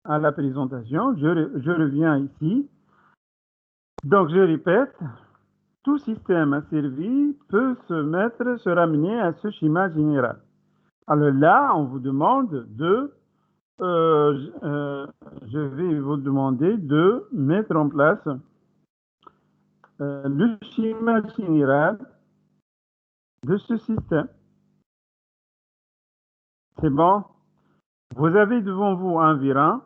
la présentation. Je reviens ici. Donc, je répète, tout système asservi peut se ramener à ce schéma général. Alors là, on vous demande je vais vous demander de mettre en place le schéma général de ce système. C'est bon? Vous avez devant vous un vérin.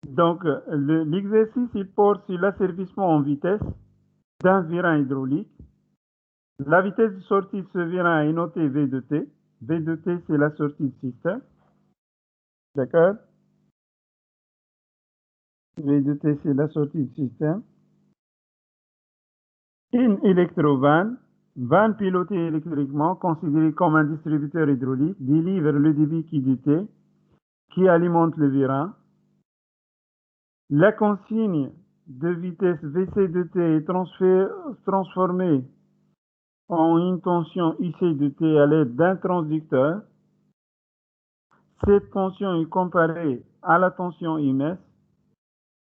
Donc, l'exercice, il porte sur l'asservissement en vitesse. d'un vérin hydraulique. La vitesse de sortie de ce vérin est notée V de T. V de T, c'est la sortie de système. D'accord? V de T, c'est la sortie de système. Une électrovanne, vanne pilotée électriquement, considérée comme un distributeur hydraulique, délivre le débit qui dit T, qui alimente le vérin. La consigne de vitesse Vc de T est transformée en une tension IC de T à l'aide d'un transducteur. Cette tension est comparée à la tension Ims,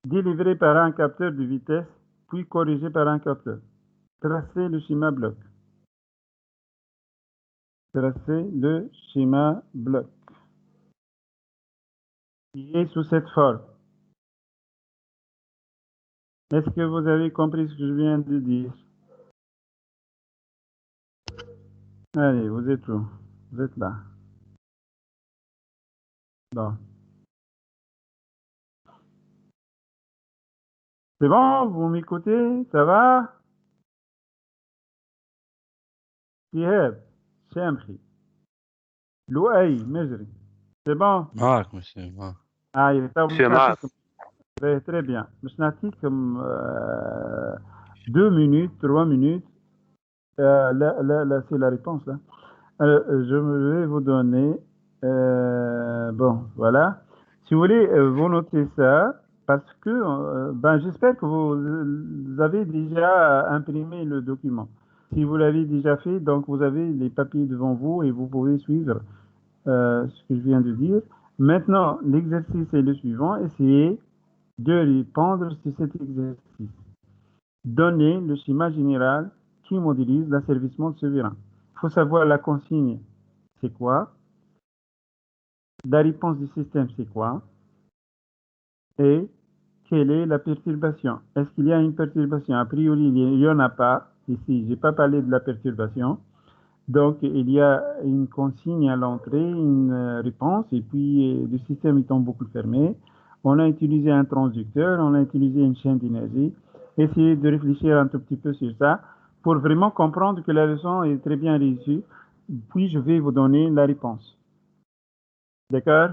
délivrée par un capteur de vitesse, puis corrigée par un capteur. Tracez le schéma bloc. Tracez le schéma bloc qui est sous cette forme. Est-ce que vous avez compris ce que je viens de dire? Allez, vous êtes où? Vous êtes là. Bon. C'est bon? Vous m'écoutez? Ça va? شهاب شامخي لؤي مجري. C'est bon? معاك مسيو معاك. طب مش في معك. نعطيكم très bien. مش نعطيكم 2 minutes, 3 minutes. Là, c'est la réponse là. Je vais vous donner. Bon, voilà. Si vous voulez, vous notez ça parce que j'espère que vous avez déjà imprimé le document. Si vous l'avez déjà fait, donc vous avez les papiers devant vous et vous pouvez suivre ce que je viens de dire. Maintenant, l'exercice est le suivant. Essayez de répondre sur cet exercice. Donnez le schéma général qui modélise l'asservissement de ce vérin. Il faut savoir la consigne, c'est quoi? La réponse du système, c'est quoi? Et quelle est la perturbation? Est-ce qu'il y a une perturbation? A priori, il n'y en a pas. Ici, je n'ai pas parlé de la perturbation. Donc, il y a une consigne à l'entrée, une réponse, et puis le système étant beaucoup fermé, on a utilisé un transducteur, on a utilisé une chaîne d'énergie. Essayez de réfléchir un tout petit peu sur ça pour vraiment comprendre que la leçon est très bien réussie. Puis, je vais vous donner la réponse. D'accord?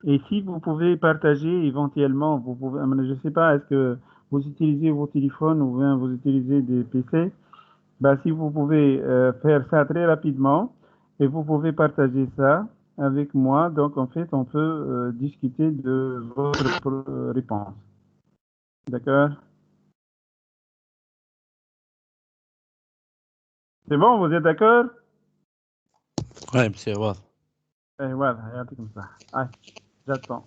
Et si vous pouvez partager éventuellement, vous pouvez, je ne sais pas, est-ce que vous utilisez vos téléphones ou bien vous utilisez des PC? Si vous pouvez faire ça très rapidement et vous pouvez partager ça avec moi, donc en fait, on peut discuter de votre réponse. D'accord? C'est bon, vous êtes d'accord? Ouais, مسيو واضح. Voilà, يعطيكم الصحة. J'attends.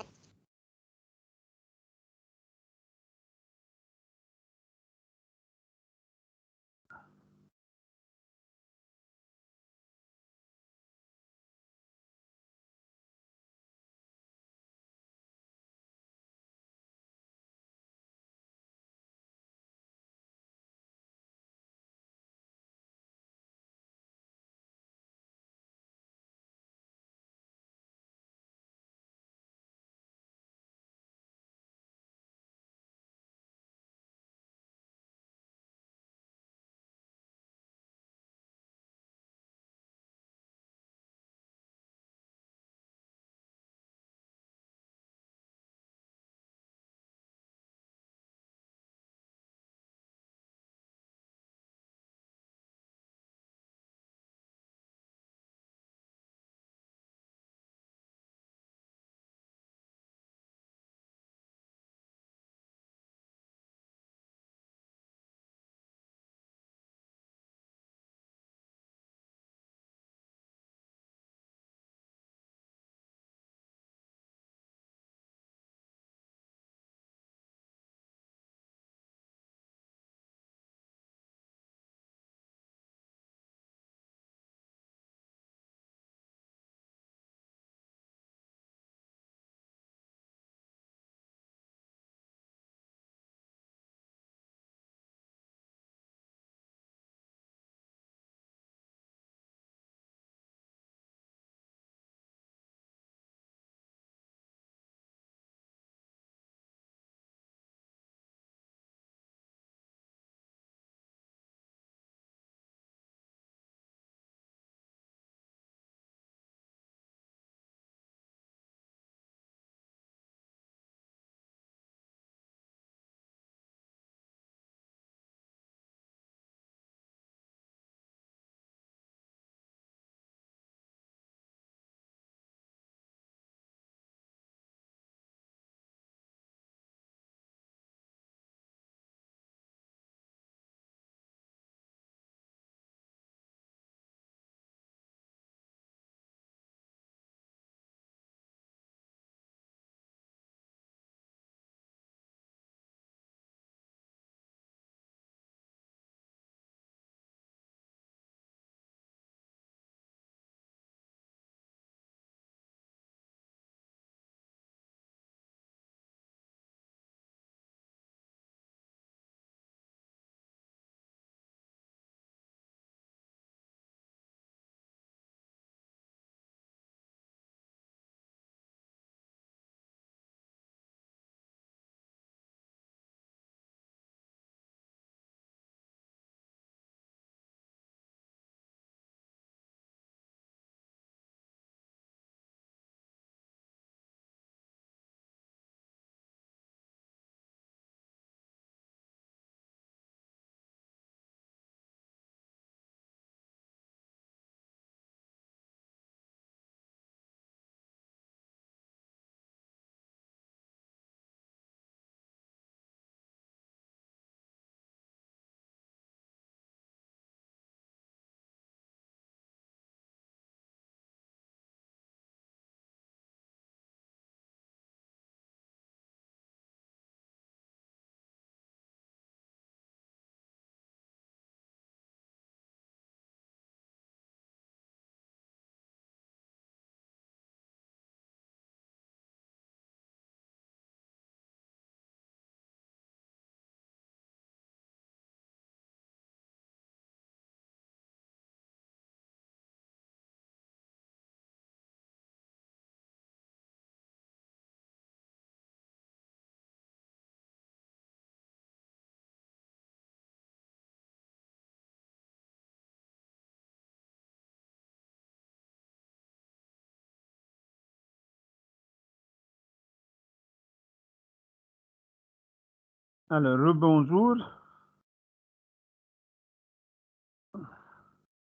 Alors, rebonjour.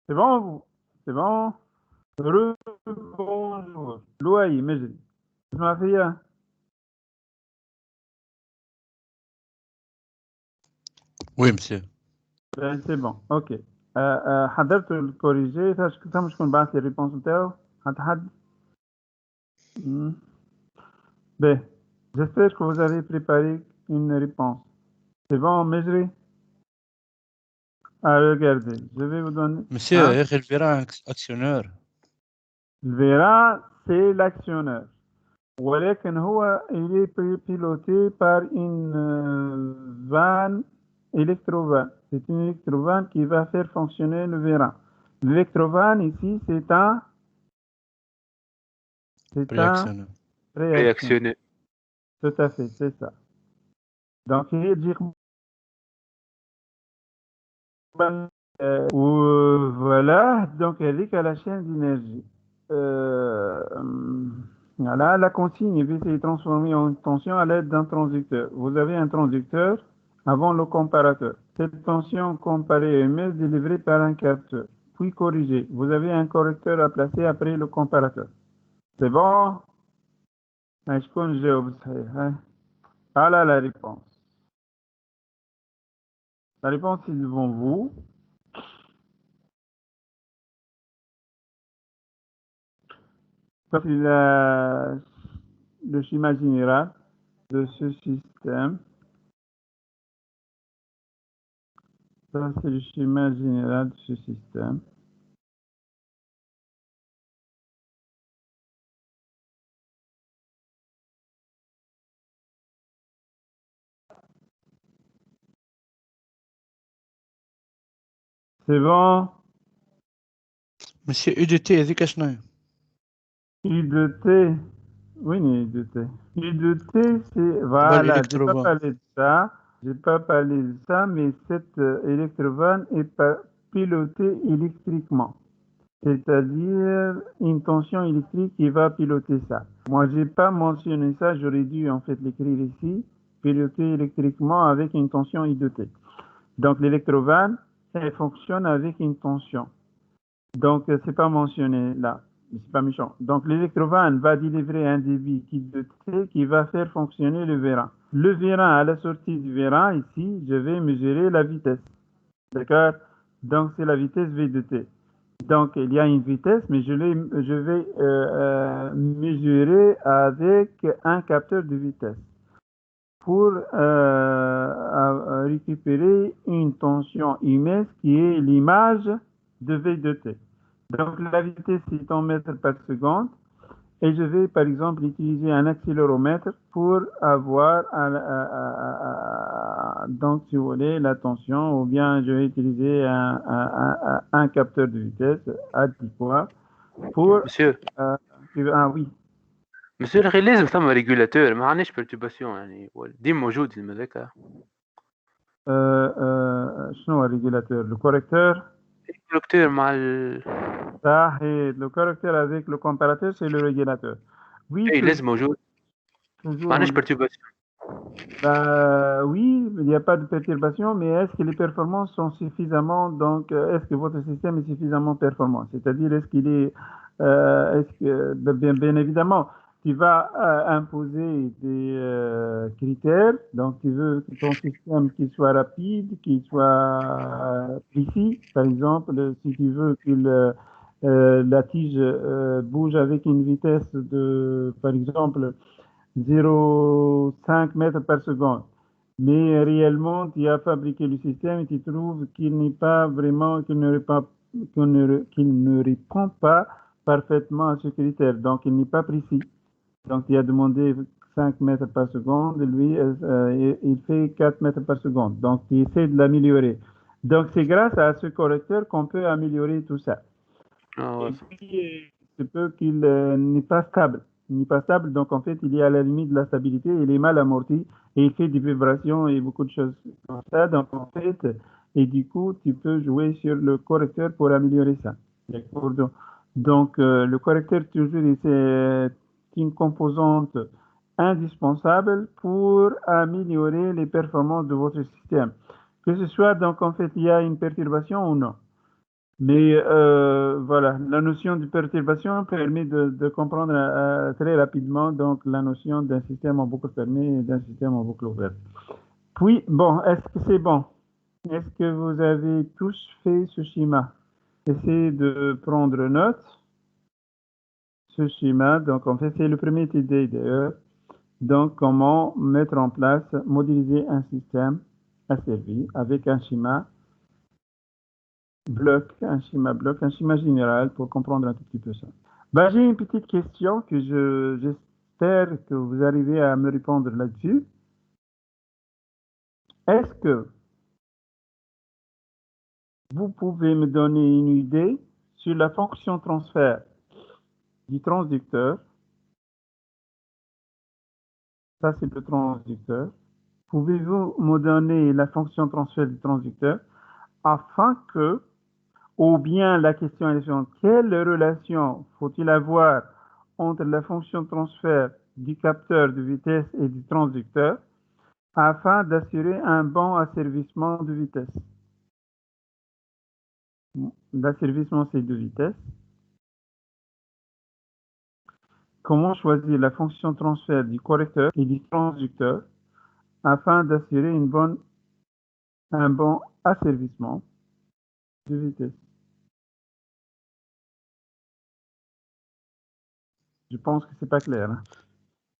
C'est bon, vous? C'est bon? Rebonjour. Louaï, Mejri. اسمع فيا؟ Oui, monsieur. C'est bon, ok. حضرت الكوريجي تم شكون بعث لي الريبونس نتاعو؟ حد؟ Ben, j'espère que vous avez préparé une réponse. C'est bon, Mejri? Ah, regardez, je vais vous donner. Monsieur, Hein? يا أخي الفيران actionneur. Vera, c'est l'actionneur. ولكن هو il est piloté par une vanne électrovanne. C'est une électrovanne qui va faire fonctionner le vérin. L'électrovanne ici, c'est un Réactionneur. réactionnaire. Tout à fait, c'est ça. Donc, il dit voilà, donc elle est à la chaîne d'énergie. Voilà, la consigne est transformée en tension à l'aide d'un transducteur. Vous avez un transducteur avant le comparateur. Cette tension comparée est émise délivrée par un capteur, puis corrigée. Vous avez un correcteur à placer après le comparateur. C'est bon? Voilà la réponse. La réponse est devant vous. Ça, c'est le schéma général de ce système. Ça, c'est le schéma général de ce système. C'est bon? Monsieur UDT هذيك شنو هي؟ U de T. Oui, U de T. U de T, c'est... Voilà, j'ai pas électrovanne. parlé de ça. J'ai pas parlé de ça, mais cette électrovanne est pilotée électriquement. C'est-à-dire une tension électrique qui va piloter ça. Moi, j'ai pas mentionné ça, j'aurais dû en fait l'écrire ici, piloter électriquement avec une tension I de T. Donc l'électrovanne, elle fonctionne avec une tension. Donc c'est pas mentionné là, c'est pas méchant. Donc l'électrovanne va délivrer un débit de T qui va faire fonctionner le vérin. Le vérin, à la sortie du vérin, ici, je vais mesurer la vitesse. D'accord? Donc c'est la vitesse V de T. Donc il y a une vitesse, mais je vais mesurer avec un capteur de vitesse pour récupérer une tension IMS qui est l'image de V de T. Donc la vitesse est en mètres par seconde et je vais par exemple utiliser un accéléromètre pour avoir donc si vous voulez la tension, ou bien je vais utiliser un capteur de vitesse à 10 fois pour Monsieur oui. monsieur الأخي لازم ثم ريجولاتور ما عندناش perturbation يعني ديما موجود زعما ذاك. شنو الريجولاتور؟ le correcteur. الكوركتور مع Le correcteur avec le comparateur, c'est le régulateur. Oui, اي لازم موجود. toujours. ما عندناش perturbation. Oui, il n'y a pas de perturbation, mais est-ce que les performances sont suffisamment, donc est-ce que votre système est suffisamment performant? C'est-à-dire, est-ce qu'il est, est-ce que, bien évidemment, tu vas imposer des critères, donc tu veux que ton système qu'il soit rapide, qu'il soit précis, par exemple, si tu veux que la tige bouge avec une vitesse de, par exemple, 0,5 mètres par seconde. Mais réellement, tu as fabriqué le système et tu trouves qu'il n'est pas vraiment, qu'il ne répond pas parfaitement à ce critère. Donc, il n'est pas précis. Donc, tu as demandé 5 mètres par seconde, lui, il fait 4 mètres par seconde. Donc, tu essaies de l'améliorer. Donc, c'est grâce à ce correcteur qu'on peut améliorer tout ça. Et puis, c'est peu qu'il n'est pas stable. Il n'est pas stable, donc en fait, il est à la limite de la stabilité, il est mal amorti, et il fait des vibrations et beaucoup de choses comme ça. Donc en fait, et du coup, tu peux jouer sur le correcteur pour améliorer ça. Donc le correcteur, toujours, c'est une composante indispensable pour améliorer les performances de votre système. Que ce soit, donc, en fait, il y a une perturbation ou non. Mais voilà, la notion de perturbation permet de comprendre très rapidement donc, la notion d'un système en boucle fermée et d'un système en boucle ouverte. Puis, bon, est-ce que c'est bon? Est-ce que vous avez tous fait ce schéma? Essayez de prendre note. Ce schéma, donc en fait, c'est le premier TD d'ailleurs. Donc, comment mettre en place, modéliser un système asservi avec un schéma bloc, un schéma général pour comprendre un tout petit peu ça. Ben, j'ai une petite question que j'espère que vous arrivez à me répondre là-dessus. Est-ce que vous pouvez me donner une idée sur la fonction transfert du transducteur? Ça, c'est le transducteur. Pouvez-vous me donner la fonction transfert du transducteur afin que, ou bien la question est la suivante, quelle relation faut-il avoir entre la fonction transfert du capteur de vitesse et du transducteur afin d'assurer un bon asservissement de vitesse? L'asservissement, c'est de vitesse. Comment choisir la fonction transfert du correcteur et du transducteur afin d'assurer un bon asservissement de vitesse? Je pense que c'est pas clair. Hein?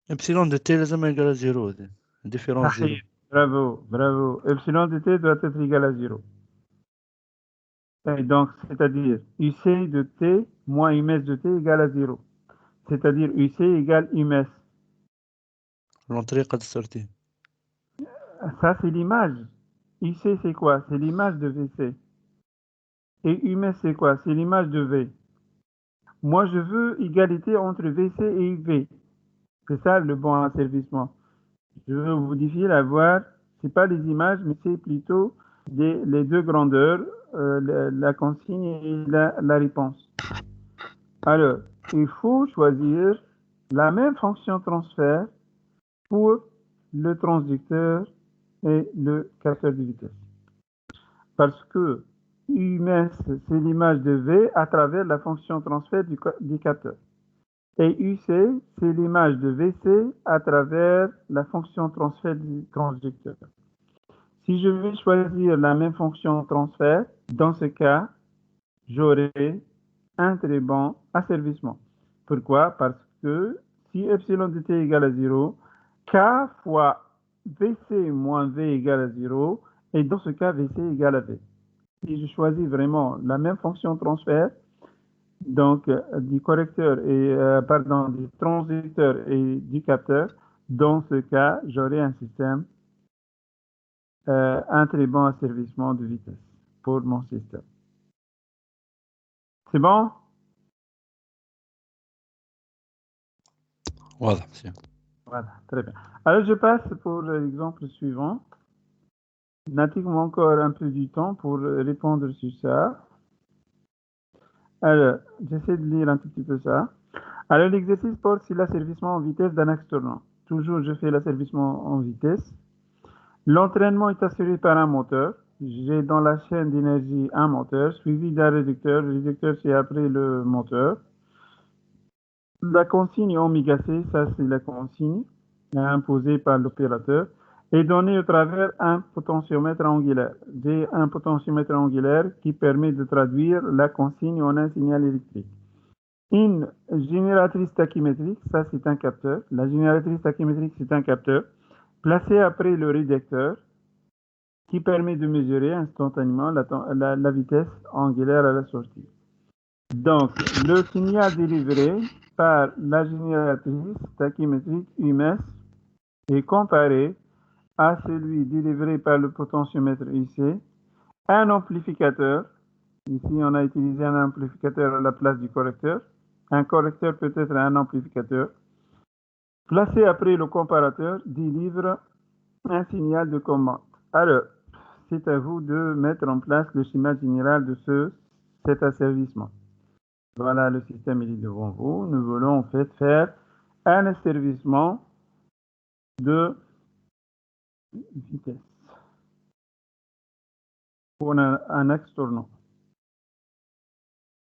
epsilon de t لازم يقال à 0 différence 0 Bravo, bravo. Epsilon de t doit être égal à 0. Et donc, c'est-à-dire UC de t moins UMS de t égale à 0. C'est-à-dire UC égale UMS. l'entrée قد sortie. Ça, c'est l'image. UC, c'est quoi? C'est l'image de VC. Et UMS, c'est quoi? C'est l'image de V. Moi, je veux égalité entre VC et UV. C'est ça le bon asservissement. Je veux vous modifier la voir. C'est pas les images, mais c'est plutôt les deux grandeurs, la consigne et la réponse. Alors, il faut choisir la même fonction transfert pour le transducteur et le capteur de vitesse. Parce que UMS, c'est l'image de V à travers la fonction transfert du capteur. Et UC, c'est l'image de VC à travers la fonction transfert du transducteur. Si je vais choisir la même fonction transfert, dans ce cas, j'aurai un très bon asservissement. Pourquoi? Parce que si epsilon de t égale à 0, K fois VC moins V égale à 0, et dans ce cas, VC égale à V. Si je choisis vraiment la même fonction transfert, donc du correcteur et du transducteur et du capteur, dans ce cas, j'aurai un système, un très bon asservissement de vitesse pour mon système. C'est bon? واضح monsieur. Voilà, très bien. Alors, je passe pour l'exemple suivant. Natique encore un peu du temps pour répondre sur ça. Alors, j'essaie de lire un tout petit peu ça. Alors, l'exercice porte sur l'asservissement en vitesse d'un axe tournant. Toujours, je fais l'asservissement en vitesse. L'entraînement est assuré par un moteur. J'ai dans la chaîne d'énergie un moteur, suivi d'un réducteur. Le réducteur, c'est après le moteur. La consigne oméga C, ça c'est la consigne imposée par l'opérateur, est donnée au travers un potentiomètre angulaire. J'ai un potentiomètre angulaire qui permet de traduire la consigne en un signal électrique. Une génératrice tachymétrique, ça c'est un capteur. La génératrice tachymétrique, c'est un capteur placé après le réducteur qui permet de mesurer instantanément la vitesse angulaire à la sortie. Donc, le signal délivré par la génératrice tachymétrique UMS est comparé à celui délivré par le potentiomètre IC, un amplificateur. Ici, on a utilisé un amplificateur à la place du correcteur. Un correcteur peut être un amplificateur. Placé après le comparateur, délivre un signal de commande. Alors, c'est à vous de mettre en place le schéma général de cet asservissement. Voilà, le système il est devant vous. Nous voulons en fait faire un asservissement de vitesse pour un axe tournant.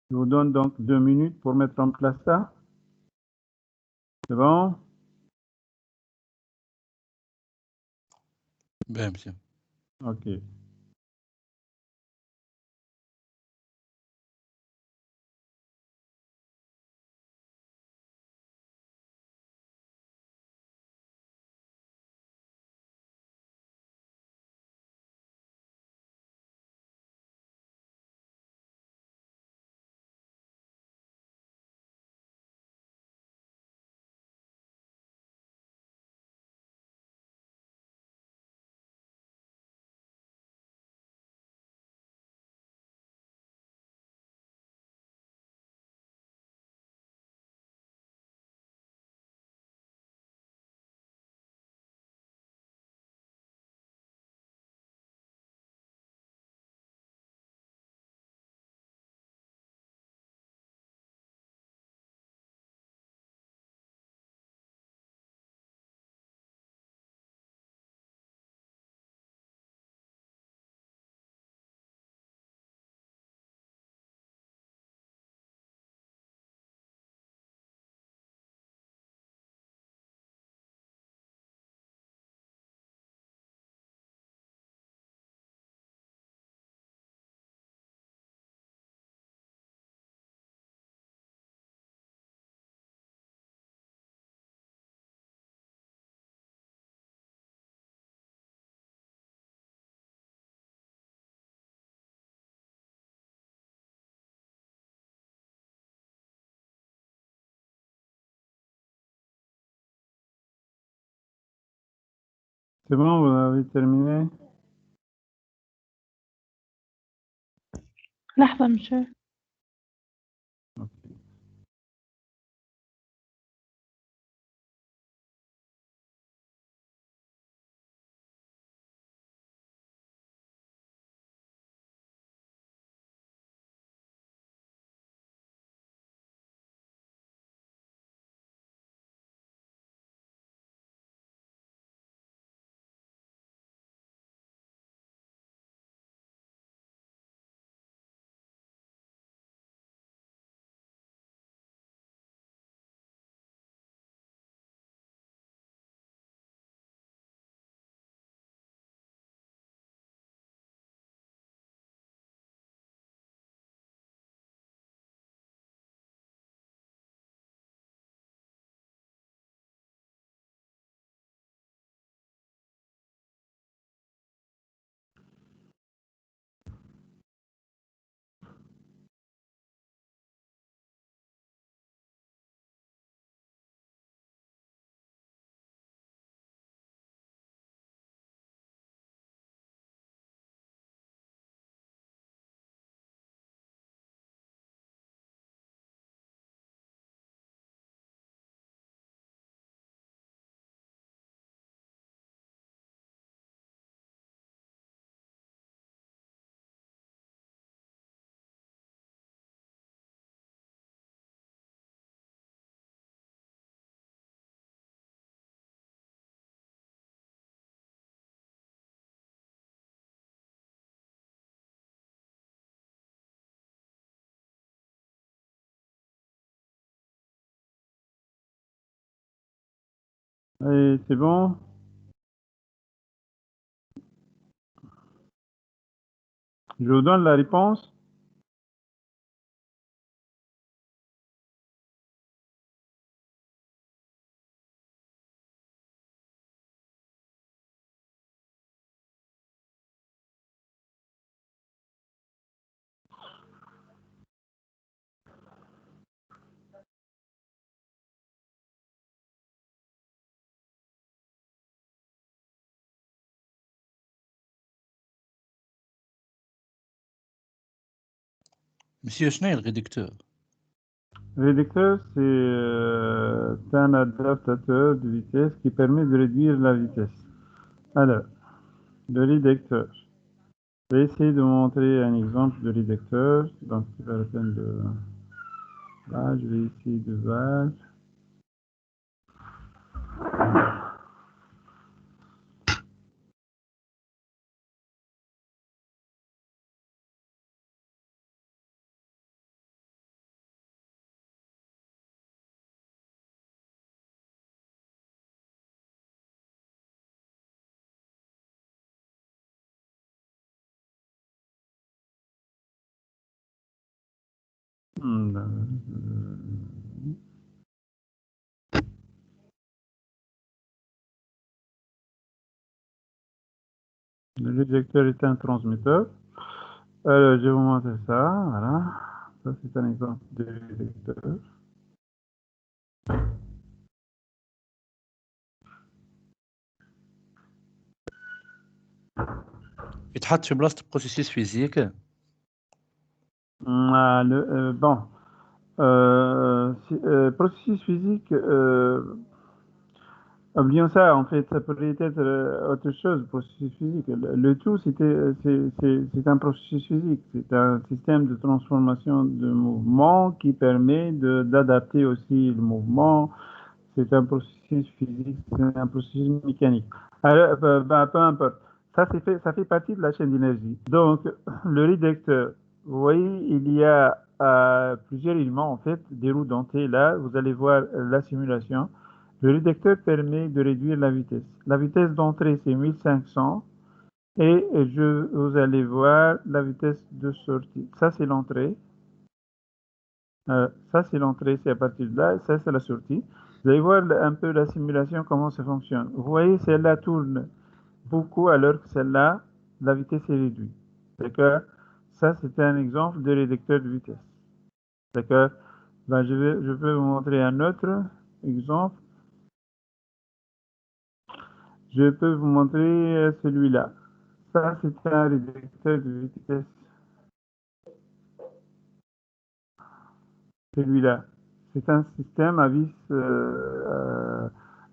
Je vous donne donc 2 minutes pour mettre en place ça. C'est bon? Bien, monsieur. Ok. C'est bon, vous avez terminé? لحظة monsieur. Ok. Allez, c'est bon? Je vous donne la réponse. Monsieur, شنو هي الريدكتور؟ Réducteur, c'est un adaptateur de vitesse qui permet de réduire la vitesse. Alors, le réducteur. Je vais essayer de vous montrer un exemple de réducteur. Donc, c'est pas la peine de... Là, je vais essayer de voir. Le réducteur est un transmetteur. Alors, je vais vous montrer ça. Voilà. Ça, c'est un exemple de réducteur. يتحط في بلاصة بروسيسوس فيزيك. Bon, processus physique, oublions ça, en fait, ça pourrait être autre chose, processus physique. Le tout, c'est un processus physique, c'est un système de transformation de mouvement qui permet d'adapter aussi le mouvement. C'est un processus physique, c'est un processus mécanique. Alors, peu importe. Ça fait partie de la chaîne d'énergie. Donc, le réducteur, vous voyez, il y a plusieurs éléments, en fait, des roues dentées. Là, vous allez voir la simulation. Le réducteur permet de réduire la vitesse. La vitesse d'entrée, c'est 1500. Et vous allez voir la vitesse de sortie. Ça, c'est l'entrée. Ça, c'est l'entrée, c'est à partir de là. Ça, c'est la sortie. Vous allez voir un peu la simulation, comment ça fonctionne. Vous voyez, celle-là tourne beaucoup alors que celle-là, la vitesse est réduite. D'accord? Ça, c'est un exemple de réducteur de vitesse. D'accord? Ben, je peux vous montrer un autre exemple. Je peux vous montrer celui-là. Ça, c'est un réducteur de vitesse. Celui-là. C'est un système à vis,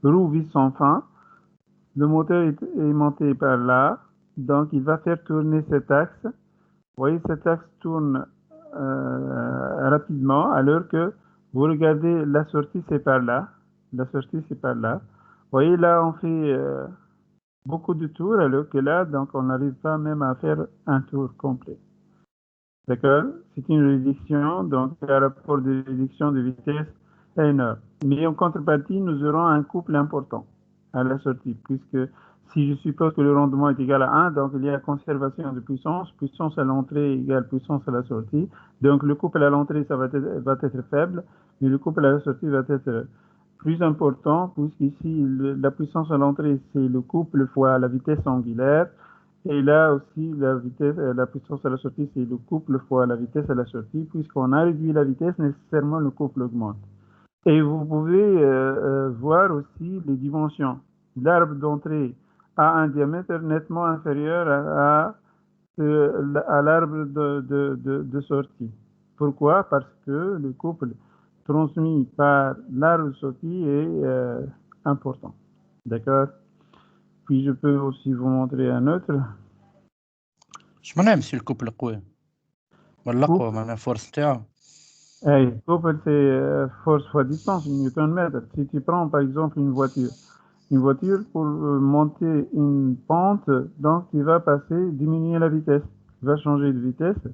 roue vis sans fin. Le moteur est aimanté par là, donc il va faire tourner cet axe. Vous voyez, cet axe tourne rapidement, alors que vous regardez la sortie, c'est par là. La sortie, c'est par là. Vous voyez, là, on fait beaucoup de tours, alors que là, donc, on n'arrive pas même à faire un tour complet. D'accord? C'est une réduction, donc un rapport de réduction de vitesse énorme. Mais en contrepartie, nous aurons un couple important à la sortie, puisque si je suppose que le rendement est égal à 1, donc il y a conservation de puissance, puissance à l'entrée égale puissance à la sortie. Donc le couple à l'entrée, ça va être faible, mais le couple à la sortie va être plus important, puisqu'ici, la puissance à l'entrée, c'est le couple fois la vitesse angulaire. Et là aussi, la vitesse, la puissance à la sortie, c'est le couple fois la vitesse à la sortie. Puisqu'on a réduit la vitesse, nécessairement le couple augmente. Et vous pouvez voir aussi les dimensions. L'arbre d'entrée a un diamètre nettement inférieur à l'arbre de sortie. Pourquoi? Parce que le couple transmis par l'arbre de sortie est important. D'accord? Puis je peux aussi vous montrer un autre. اش معناها مسيو الكوبل قوي؟ ولا اقوى معناها الفورس نتاعو؟ Hey, couple, c'est force fois distance, Newton-mètre. Si tu prends par exemple une voiture pour monter une pente, donc tu vas diminuer la vitesse. Tu vas changer de vitesse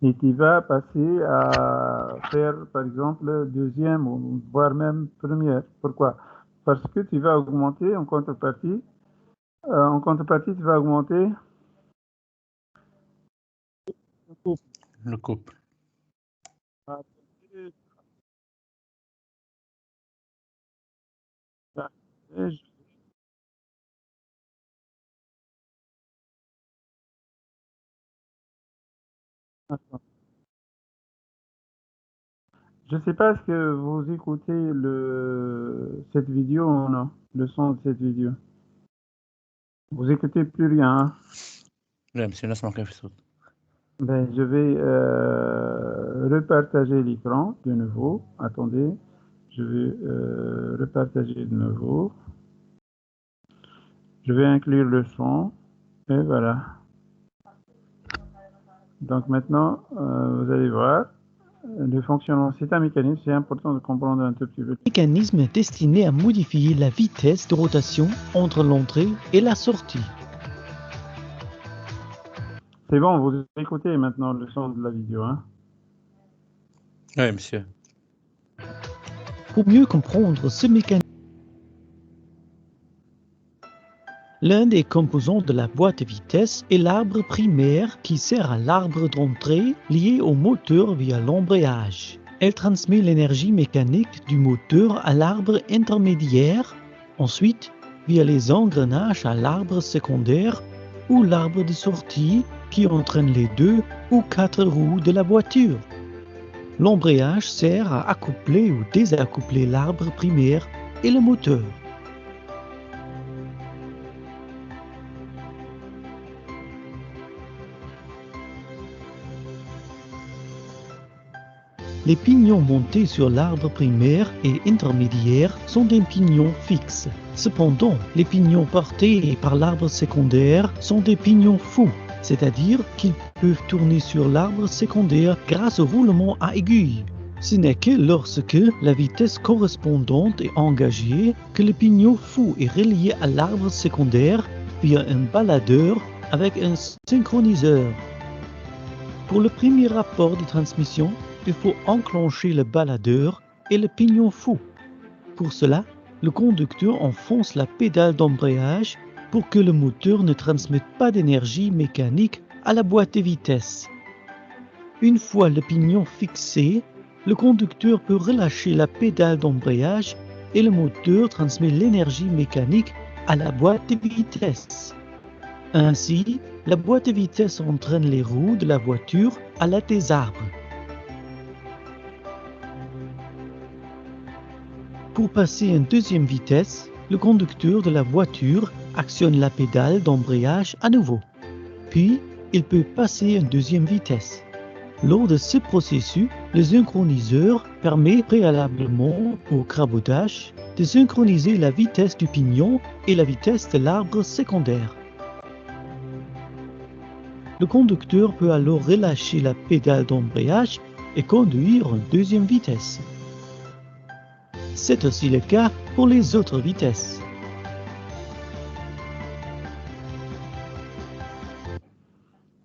et tu vas passer à faire par exemple deuxième ou voire même première. Pourquoi? Parce que tu vas augmenter en contrepartie. Tu vas augmenter le couple. Je ne sais pas si vous écoutez cette vidéo ou non, le son de cette vidéo. Vous écoutez plus rien. Hein? لا مسيو نسمع كيف الصوت. Ben, je vais repartager l'écran de nouveau. Attendez, je vais repartager de nouveau. Je vais inclure le son. Et voilà. Donc maintenant, vous allez voir le fonctionnement. C'est un mécanisme, c'est important de comprendre un tout petit peu. Mécanisme destiné à modifier la vitesse de rotation entre l'entrée et la sortie. C'est bon, vous écoutez maintenant le son de la vidéo. Hein? Oui, monsieur. Pour mieux comprendre ce mécanisme, L'un des composants de la boîte de vitesse est l'arbre primaire qui sert à l'arbre d'entrée lié au moteur via l'embrayage. Elle transmet l'énergie mécanique du moteur à l'arbre intermédiaire, ensuite via les engrenages à l'arbre secondaire ou l'arbre de sortie qui entraîne les 2 ou 4 roues de la voiture. L'embrayage sert à accoupler ou désaccoupler l'arbre primaire et le moteur. Les pignons montés sur l'arbre primaire et intermédiaire sont des pignons fixes. Cependant, les pignons portés par l'arbre secondaire sont des pignons fous, c'est-à-dire qu'ils peuvent tourner sur l'arbre secondaire grâce au roulement à aiguille. Ce n'est que lorsque la vitesse correspondante est engagée que le pignon fou est relié à l'arbre secondaire via un baladeur avec un synchroniseur. Pour le premier rapport de transmission, il faut enclencher le baladeur et le pignon fou. Pour cela, le conducteur enfonce la pédale d'embrayage pour que le moteur ne transmette pas d'énergie mécanique à la boîte de vitesse. Une fois le pignon fixé, le conducteur peut relâcher la pédale d'embrayage et le moteur transmet l'énergie mécanique à la boîte de vitesse. Ainsi, la boîte de vitesse entraîne les roues de la voiture à l'aide des arbres. Pour passer en deuxième vitesse, le conducteur de la voiture actionne la pédale d'embrayage à nouveau. Puis, il peut passer en deuxième vitesse. Lors de ce processus, le synchroniseur permet préalablement au crabotage de synchroniser la vitesse du pignon et la vitesse de l'arbre secondaire. Le conducteur peut alors relâcher la pédale d'embrayage et conduire en deuxième vitesse. C'est aussi le cas pour les autres vitesses.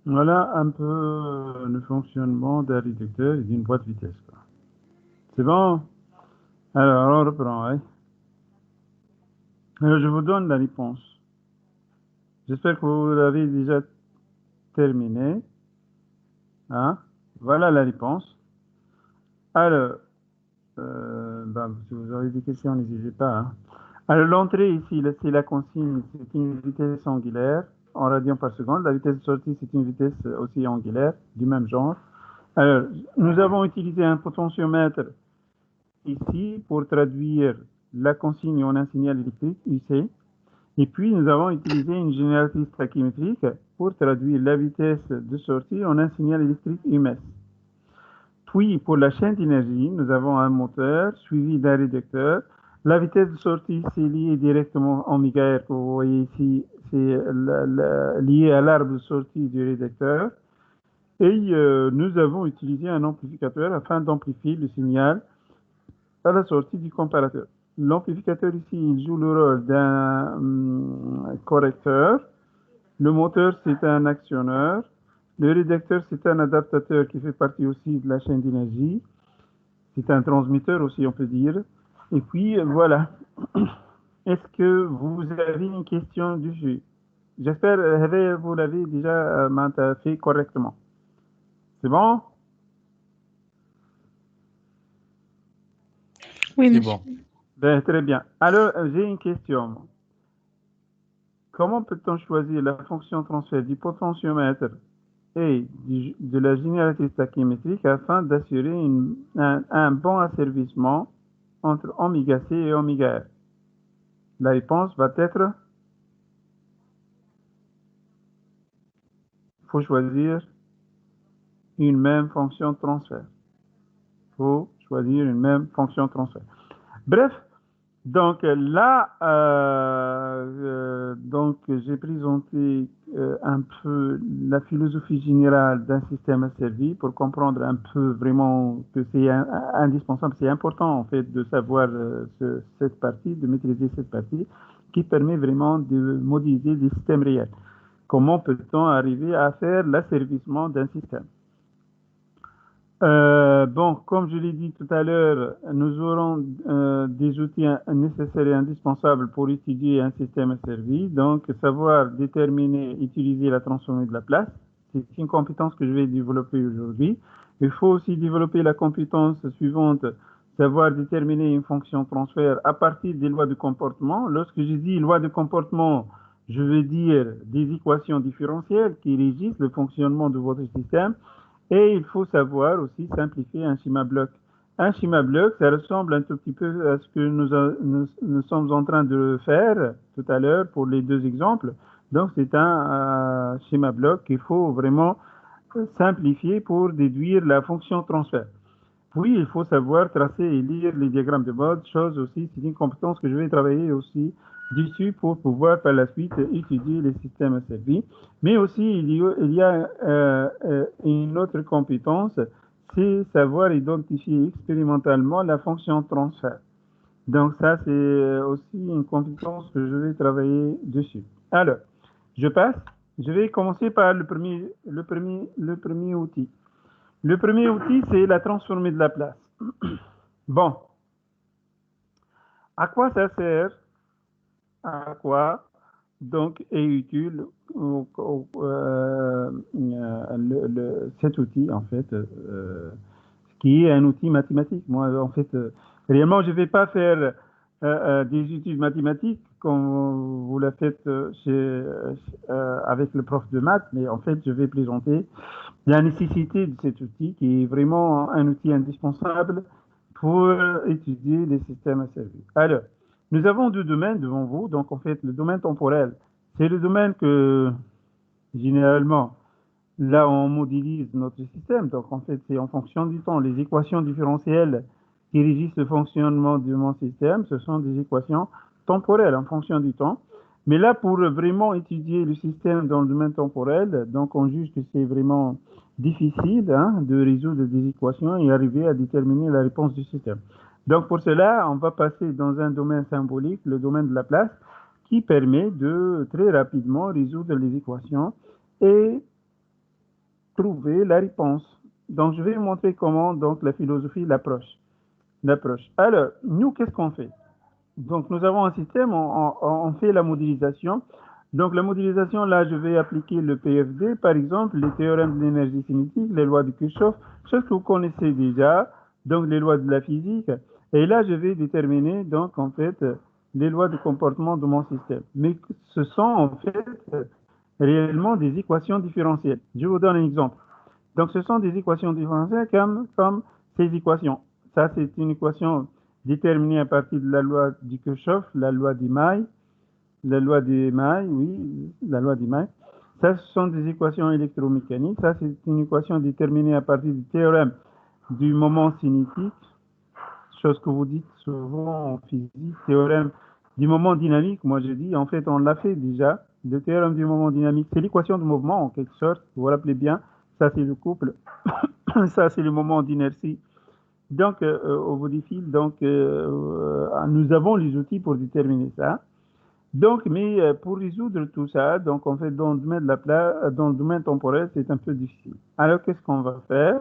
Voilà un peu le fonctionnement d'un réducteur et d'une boîte vitesse. C'est bon? Alors, on reprend. Hein? Alors, je vous donne la réponse. J'espère que vous l'avez déjà terminé. Hein? Voilà la réponse. Alors, si vous avez des questions, n'hésitez pas. Hein? Alors, l'entrée ici, c'est la consigne, c'est une vitesse angulaire en radians par seconde. La vitesse de sortie, c'est une vitesse aussi angulaire, du même genre. Alors, nous avons utilisé un potentiomètre ici pour traduire la consigne en un signal électrique, UC. Et puis, nous avons utilisé une génératrice tachymétrique pour traduire la vitesse de sortie en un signal électrique UMS. Puis, pour la chaîne d'énergie, nous avons un moteur suivi d'un réducteur. La vitesse de sortie, c'est lié directement en mégahertz. Vous voyez ici, c'est lié à l'arbre de sortie du réducteur. Et nous avons utilisé un amplificateur afin d'amplifier le signal à la sortie du comparateur. L'amplificateur ici, il joue le rôle d'un correcteur. Le moteur, c'est un actionneur. Le réducteur, c'est un adaptateur qui fait partie aussi de la chaîne d'énergie. C'est un transmetteur aussi, on peut dire. Et puis, voilà. Est-ce que vous avez une question dessus? J'espère que vous l'avez déjà fait correctement. C'est bon? Oui, C'est monsieur. bon. Ben, très bien. Alors, j'ai une question. Comment peut-on choisir la fonction transfert du potentiomètre et de la génératrice tachymétrique afin d'assurer un bon asservissement entre oméga C et oméga R? La réponse va être: il faut choisir une même fonction de transfert. Bref, donc là, j'ai présenté un peu la philosophie générale d'un système asservi pour comprendre un peu vraiment que c'est indispensable, c'est important en fait de savoir cette partie, de maîtriser cette partie qui permet vraiment de modéliser des systèmes réels. Comment peut-on arriver à faire l'asservissement d'un système? Bon, comme je l'ai dit tout à l'heure, nous aurons des outils nécessaires et indispensables pour étudier un système asservi. Donc, savoir déterminer, utiliser la transformée de la place, c'est une compétence que je vais développer aujourd'hui. Il faut aussi développer la compétence suivante, savoir déterminer une fonction transfert à partir des lois de comportement. Lorsque je dis loi de comportement, je veux dire des équations différentielles qui régissent le fonctionnement de votre système. Et il faut savoir aussi simplifier un schéma bloc. Un schéma bloc, ça ressemble un tout petit peu à ce que nous sommes en train de faire tout à l'heure pour les deux exemples. Donc, c'est un schéma bloc qu'il faut vraiment simplifier pour déduire la fonction transfert. Oui, il faut savoir tracer et lire les diagrammes de mode, chose aussi, c'est une compétence que je vais travailler aussi dessus pour pouvoir par la suite étudier les systèmes asservis. Mais aussi, il y a une autre compétence, c'est savoir identifier expérimentalement la fonction transfert. Donc ça, c'est aussi une compétence que je vais travailler dessus. Alors, je passe. Je vais commencer par le premier outil. Le premier outil, c'est la transformée de la place. Bon. À quoi ça sert? À quoi donc est utile cet outil, en fait, qui est un outil mathématique. Moi, en fait, réellement, je ne vais pas faire des études mathématiques comme vous la faites avec le prof de maths, mais en fait, je vais présenter la nécessité de cet outil qui est vraiment un outil indispensable pour étudier les systèmes asservis. Alors, nous avons deux domaines devant vous. Donc, en fait, le domaine temporel, c'est le domaine que, généralement, là, on modélise notre système. Donc, en fait, c'est en fonction du temps. Les équations différentielles qui régissent le fonctionnement de mon système, ce sont des équations temporelles en fonction du temps. Mais là, pour vraiment étudier le système dans le domaine temporel, donc on juge que c'est vraiment difficile de résoudre des équations et arriver à déterminer la réponse du système. Donc pour cela, on va passer dans un domaine symbolique, le domaine de la place, qui permet de très rapidement résoudre les équations et trouver la réponse. Donc je vais vous montrer comment donc la philosophie l'approche. Alors, nous, qu'est-ce qu'on fait? Donc nous avons un système, on fait la modélisation. Donc la modélisation, là, je vais appliquer le PFD, par exemple, les théorèmes de l'énergie cinétique, les lois de Kirchhoff, choses que vous connaissez déjà, donc les lois de la physique. Et là, je vais déterminer, donc, en fait, les lois de comportement de mon système. Mais ce sont, en fait, réellement des équations différentielles. Je vous donne un exemple. Donc, ce sont des équations différentielles comme ces équations. Ça, c'est une équation déterminée à partir de la loi de Kirchhoff, la loi d'Emaille, oui, la loi d'Emaille. Ça, ce sont des équations électromécaniques. Ça, c'est une équation déterminée à partir du théorème du moment cinétique, chose que vous dites souvent en physique, théorème du moment dynamique. Moi, je dis, en fait, on l'a fait déjà. Le théorème du moment dynamique, c'est l'équation de mouvement, en quelque sorte. Vous vous rappelez bien, ça, c'est le couple. Ça, c'est le moment d'inertie. Donc, au bout du fil, donc, nous avons les outils pour déterminer ça. Donc, mais pour résoudre tout ça, donc, en fait, dans le domaine de dans le domaine temporel, c'est un peu difficile. Alors, qu'est-ce qu'on va faire?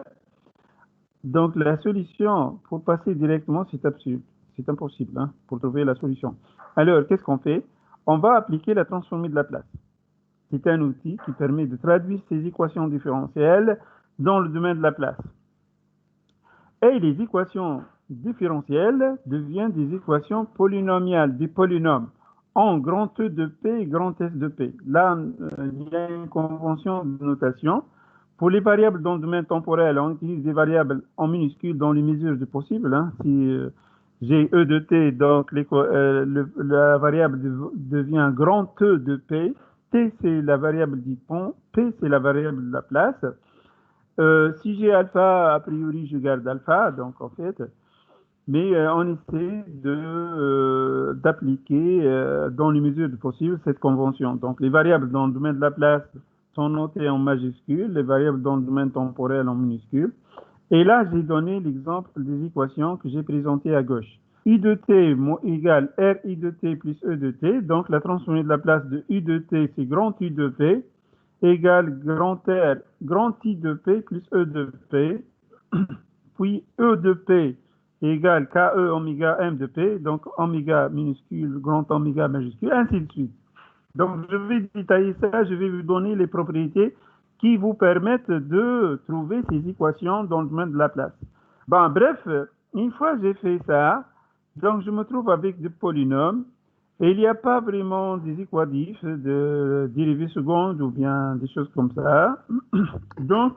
Donc, la solution, pour passer directement, c'est absurde. C'est impossible pour trouver la solution. Alors, qu'est-ce qu'on fait? On va appliquer la transformée de la place. C'est un outil qui permet de traduire ces équations différentielles dans le domaine de la place. Et les équations différentielles deviennent des équations polynomiales, des polynômes, en grand E de P et grand S de P. Là, il y a une convention de notation. Pour les variables dans le domaine temporel, on utilise des variables en minuscules dans les mesures du possible. Si j'ai E de T, donc la variable devient grand E de P. T, c'est la variable du pont. P, c'est la variable de la place. Si j'ai alpha, a priori, je garde alpha, donc en fait, mais on essaie d'appliquer dans les mesures du possible cette convention. Donc les variables dans le domaine de la place sont notées en majuscules, les variables dans le domaine temporel en minuscules. Et là, j'ai donné l'exemple des équations que j'ai présentées à gauche. U de t égale R I de t plus E de t. Donc la transformée de la place de U de t, c'est grand U de P, égale grand R, grand I de P plus E de P. puis E de P égale KE oméga M de P, donc oméga minuscule, grand oméga majuscule, ainsi de suite. Donc, je vais détailler ça, je vais vous donner les propriétés qui vous permettent de trouver ces équations dans le domaine de la place. Bon, bref, une fois j'ai fait ça, donc je me trouve avec des polynômes, et il n'y a pas vraiment des équatifs de dérivées secondes ou bien des choses comme ça. Donc,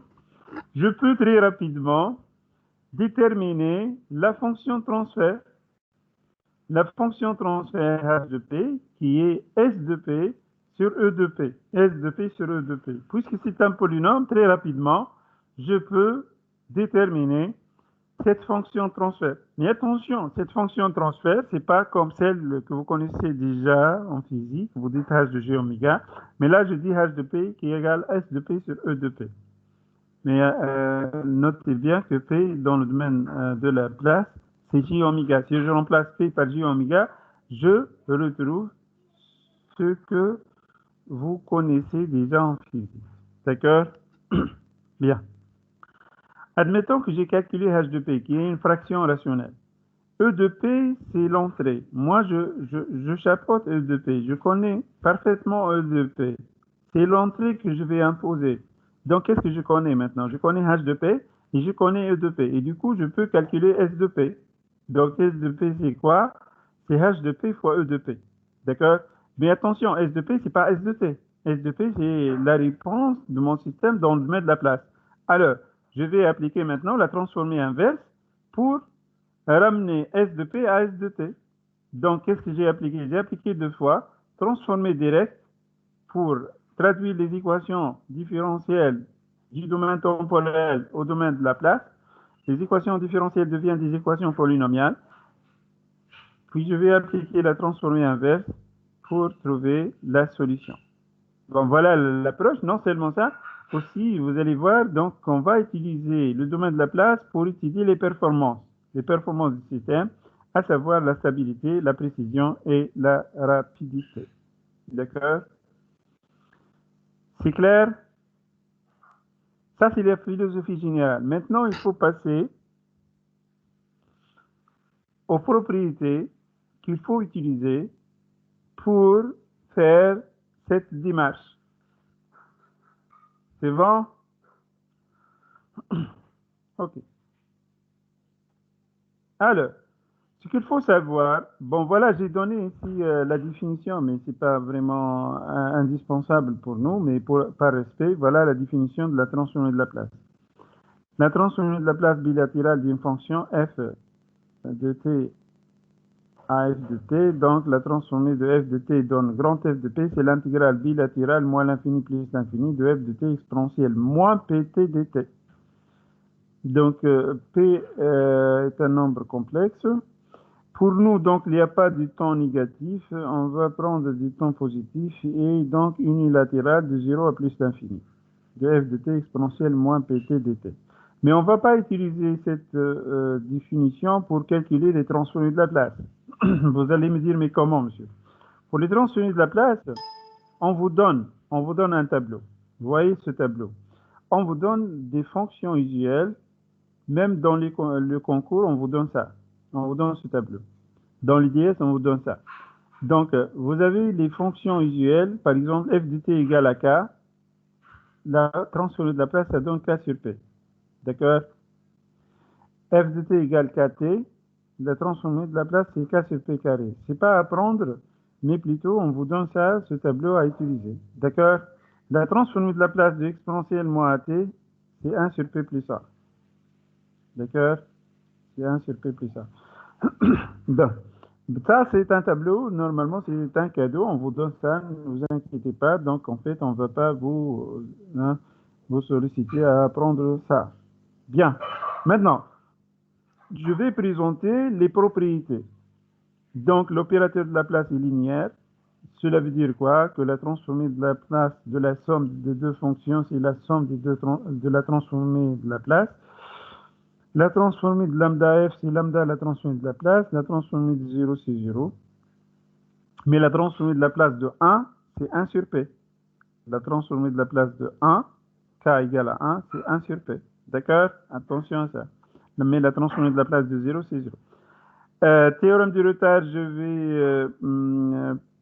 je peux très rapidement déterminer la fonction transfert h de P qui est S de P sur E de P. S de P sur E de P. Puisque c'est un polynôme, très rapidement, je peux déterminer cette fonction transfert. Mais attention, cette fonction transfert, c'est pas comme celle que vous connaissez déjà en physique, vous dites h de g oméga, mais là je dis h de P qui égale S de P sur E de P. Mais notez bien que P, dans le domaine de la place, c'est J oméga. Si je remplace P par J oméga, je retrouve ce que vous connaissez déjà en physique. D'accord? Bien. Admettons que j'ai calculé H de P, qui est une fraction rationnelle. E de P, c'est l'entrée. Moi, je chapeaute E de P. Je connais parfaitement E de P. C'est l'entrée que je vais imposer. Donc, qu'est-ce que je connais maintenant? Je connais H de P et je connais E de P. Et du coup, je peux calculer S de P. Donc, S de P, c'est quoi? C'est H de P fois E de P. D'accord? Mais attention, S de P, c'est pas S de T. S de P, c'est la réponse de mon système dans le domaine de la place. Alors, je vais appliquer maintenant la transformée inverse pour ramener S de P à S de T. Donc, qu'est-ce que j'ai appliqué? J'ai appliqué deux fois, transformée directe pour traduire les équations différentielles du domaine temporel au domaine de la place. Les équations différentielles deviennent des équations polynomiales. Puis je vais appliquer la transformée inverse pour trouver la solution. Bon, voilà l'approche. Non seulement ça, aussi, vous allez voir, donc, on va utiliser le domaine de la place pour étudier les performances du système, à savoir la stabilité, la précision et la rapidité. D'accord? C'est clair? Ça, c'est la philosophie générale. Maintenant, il faut passer aux propriétés qu'il faut utiliser pour faire cette démarche. C'est bon? OK. Alors, ce qu'il faut savoir, bon, voilà, j'ai donné ici la définition, mais c'est pas vraiment indispensable pour nous, mais par respect, voilà la définition de la transformée de la place. La transformée de la place bilatérale d'une fonction f de t à f de t, donc la transformée de f de t donne grand f de p, c'est l'intégrale bilatérale moins l'infini plus l'infini de f de t exponentielle moins pt dt. Donc, p est un nombre complexe. Pour nous, donc, il n'y a pas du temps négatif, on va prendre du temps positif et donc unilatéral de 0 à plus l'infini, de f de t exponentielle moins pt dt. Mais on ne va pas utiliser cette définition pour calculer les transformées de la place. Vous allez me dire, mais comment, monsieur? Pour les transformées de la place, on vous donne un tableau. Vous voyez ce tableau. On vous donne des fonctions usuelles, même dans le concours, on vous donne ça. On vous donne ce tableau. Dans l'IDS, on vous donne ça. Donc, vous avez les fonctions usuelles, par exemple, f de t égale à k. La transformée de la place, ça donne k sur p. D'accord? F de t égale kt. La transformée de la place, c'est k sur p carré. C'est pas à prendre, mais plutôt, on vous donne ça, ce tableau à utiliser. D'accord? La transformée de la place de exponentielle moins at, c'est 1 sur p plus a. D'accord? C'est 1 sur p plus a. Donc, ça, c'est un tableau. Normalement, c'est un cadeau. On vous donne ça. Ne vous inquiétez pas. Donc, en fait, on ne va pas vous solliciter à apprendre ça. Bien. Maintenant, je vais présenter les propriétés. Donc, l'opérateur de la place est linéaire. Cela veut dire quoi? Que la transformée de la place de la somme de deux fonctions, c'est la somme de la transformée de la place. La transformée de lambda f, c'est lambda la transformée de la place. La transformée de 0, c'est 0. Mais la transformée de la place de 1, c'est 1 sur p. La transformée de la place de 1, k égale à 1, c'est 1 sur p. D'accord? Attention à ça. Mais la transformée de la place de 0, c'est 0. Théorème du retard, je vais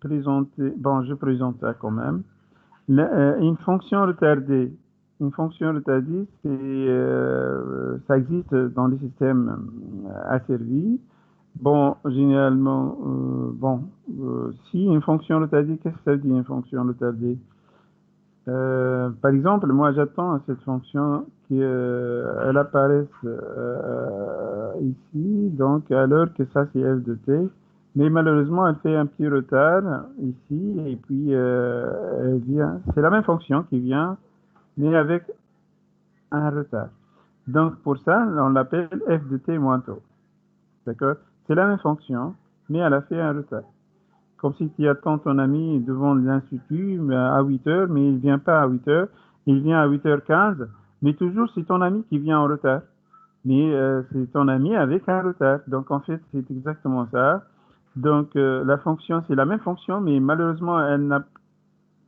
présenter. Bon, je présente ça quand même. Une fonction retardée. Une fonction retardée, ça existe dans les systèmes asservis. Bon, généralement, si une fonction retardée, qu'est-ce que ça veut dire une fonction retardée? Par exemple, moi j'attends à cette fonction qu'elle apparaisse ici, donc alors que ça c'est f de t, mais malheureusement elle fait un petit retard ici, et puis elle vient, c'est la même fonction qui vient, mais avec un retard. Donc pour ça, on l'appelle f de t moins tôt. D'accord? C'est la même fonction, mais elle a fait un retard. Comme si tu attends ton ami devant l'institut à 8h, mais il ne vient pas à 8h, il vient à 8h15, mais toujours c'est ton ami qui vient en retard. Mais c'est ton ami avec un retard. Donc en fait, c'est exactement ça. Donc la fonction, c'est la même fonction, mais malheureusement, elle ne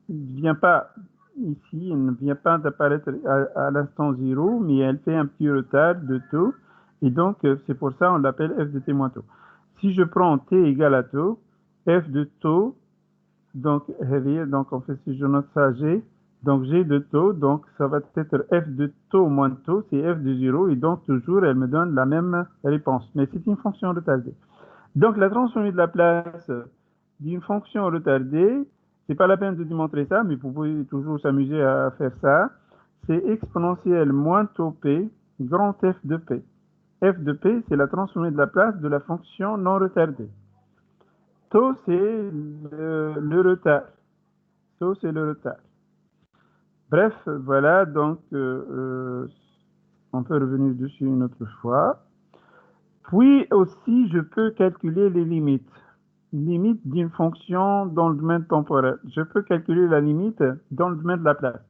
vient pas ici, elle ne vient pas d'apparaître à l'instant 0, mais elle fait un petit retard de taux. Et donc, c'est pour ça qu'on l'appelle f de t moins taux. Si je prends t égale à taux, f de taux, donc en fait, si je note ça, g, donc g de taux, donc ça va être f de taux moins taux, c'est f de 0, et donc toujours, elle me donne la même réponse. Mais c'est une fonction retardée. Donc, la transformée de la place d'une fonction retardée, c'est pas la peine de démontrer ça, mais vous pouvez toujours s'amuser à faire ça. C'est exponentielle moins taux p, grand f de p. F de p, c'est la transformée de la place de la fonction non retardée. Taux, c'est le retard. Taux, c'est le retard. Bref, voilà, donc on peut revenir dessus une autre fois. Puis aussi, je peux calculer les limites. Limite d'une fonction dans le domaine temporel. Je peux calculer la limite dans le domaine de la place.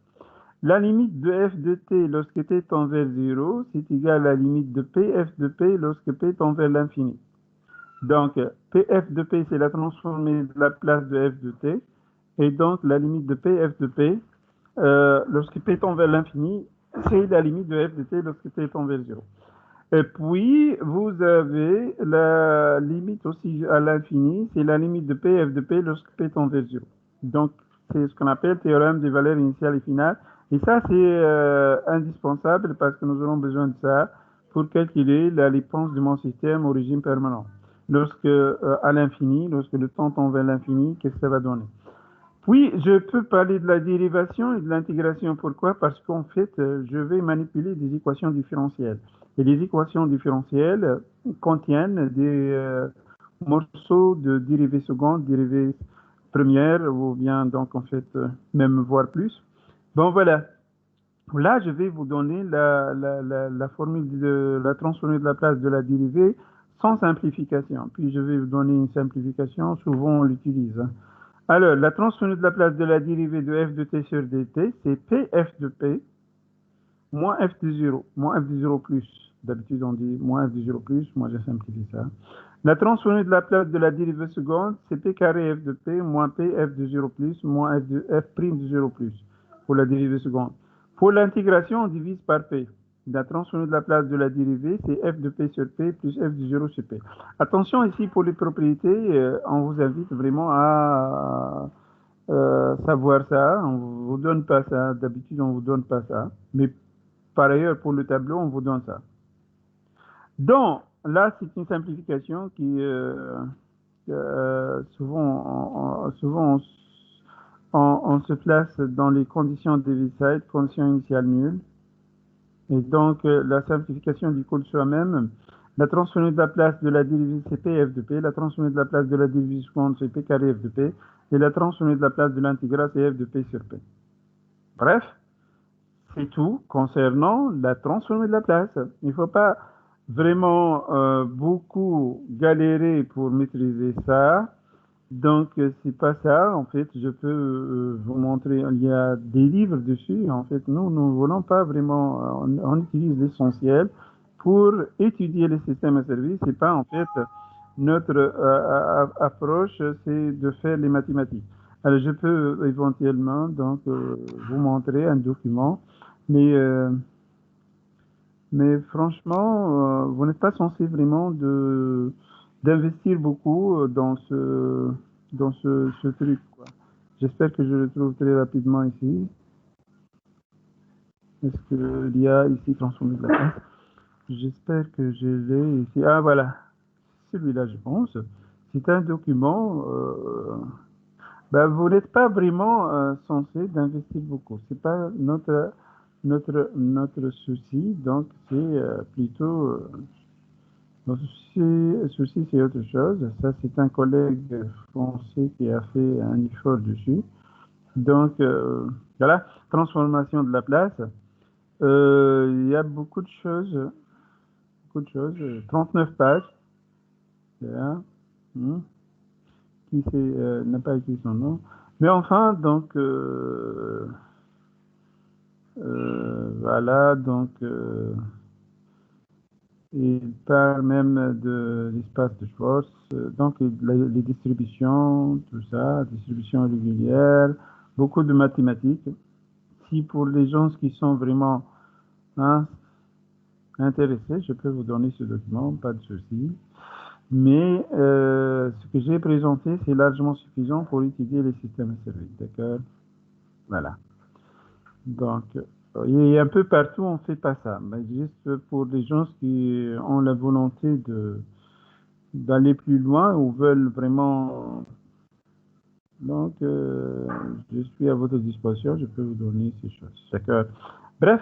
La limite de f de t lorsque t tend vers 0, c'est égal à la limite de p f de p lorsque p tend vers l'infini. Donc, pf de p, c'est la transformée de la place de f de t. Et donc, la limite de pf de p, lorsque p tend vers l'infini, c'est la limite de f de t lorsque t tend vers 0. Et puis, vous avez la limite aussi à l'infini, c'est la limite de pf de p lorsque p tend vers 0. Donc, c'est ce qu'on appelle théorème des valeurs initiales et finales. Et ça, c'est indispensable parce que nous aurons besoin de ça pour calculer la réponse de mon système au régime permanent. Lorsque, à l'infini, lorsque le temps tend vers l'infini, qu'est-ce que ça va donner? Puis, je peux parler de la dérivation et de l'intégration. Pourquoi? Parce qu'en fait, je vais manipuler des équations différentielles. Et les équations différentielles contiennent des morceaux de dérivées secondes, dérivées premières, ou bien donc en fait, même voire plus. Bon, voilà. Là, je vais vous donner la formule de la transformée de la place de la dérivée sans simplification. Puis, je vais vous donner une simplification. Souvent, on l'utilise. Alors, la transformée de la place de la dérivée de f de t sur dt, c'est pf de p moins f de 0, moins f de 0 plus. D'habitude, on dit moins f de 0 plus. Moi, j'ai simplifié ça. La transformée de la place de la dérivée seconde, c'est p carré f de p moins p f de 0 plus moins f prime de 0 plus pour la dérivée seconde. Pour l'intégration, on divise par p. La transformée de la place de la dérivée, c'est f de p sur p plus f de 0 sur p. Attention ici pour les propriétés, on vous invite vraiment à savoir ça. On ne vous donne pas ça. D'habitude, on ne vous donne pas ça. Mais par ailleurs, pour le tableau, on vous donne ça. Donc, là, c'est une simplification qui, souvent, on se place dans les conditions d'Heaviside, conditions initiales nulles. Et donc, la simplification du code soi-même, la transformée de la place de la dérivée, c'est pf de p, la transformée de la place de la dérivée seconde, c'est p carré f de p, et la transformée de la place de l'intégrale, c'est f de p sur p. Bref, c'est tout concernant la transformée de la place. Il ne faut pas vraiment beaucoup galérer pour maîtriser ça. Donc, c'est pas ça. En fait, je peux vous montrer. Il y a des livres dessus. En fait, nous ne voulons pas vraiment. On utilise l'essentiel pour étudier les systèmes à service. C'est pas en fait notre approche, c'est de faire les mathématiques. Alors, je peux éventuellement donc vous montrer un document, mais Mais franchement, vous n'êtes pas censé vraiment d'investir beaucoup dans ce truc, quoi. J'espère que je le trouve très rapidement ici. Est-ce qu'il y a ici transformé de la place? J'espère que je l'ai ici. Ah voilà, celui-là je pense. C'est un document. Ben, vous n'êtes pas vraiment censé d'investir beaucoup. C'est pas notre souci. Donc c'est plutôt notre souci c'est autre chose. Ça c'est un collègue français qui a fait un effort dessus. Donc voilà, transformation de la place. Il y a beaucoup de choses. 39 pages. Là. Qui n'a pas écrit son nom. Mais enfin, donc, voilà, donc, il parle même de l'espace de Schwartz, donc les distributions, tout ça, distribution régulière, beaucoup de mathématiques. Si pour les gens qui sont vraiment intéressés, je peux vous donner ce document, pas de souci. Mais ce que j'ai présenté, c'est largement suffisant pour étudier les systèmes services, d'accord? Voilà. Donc, et un peu partout, on ne fait pas ça. Mais juste pour les gens qui ont la volonté d'aller plus loin ou veulent vraiment... Donc, je suis à votre disposition, je peux vous donner ces choses, d'accord? Bref,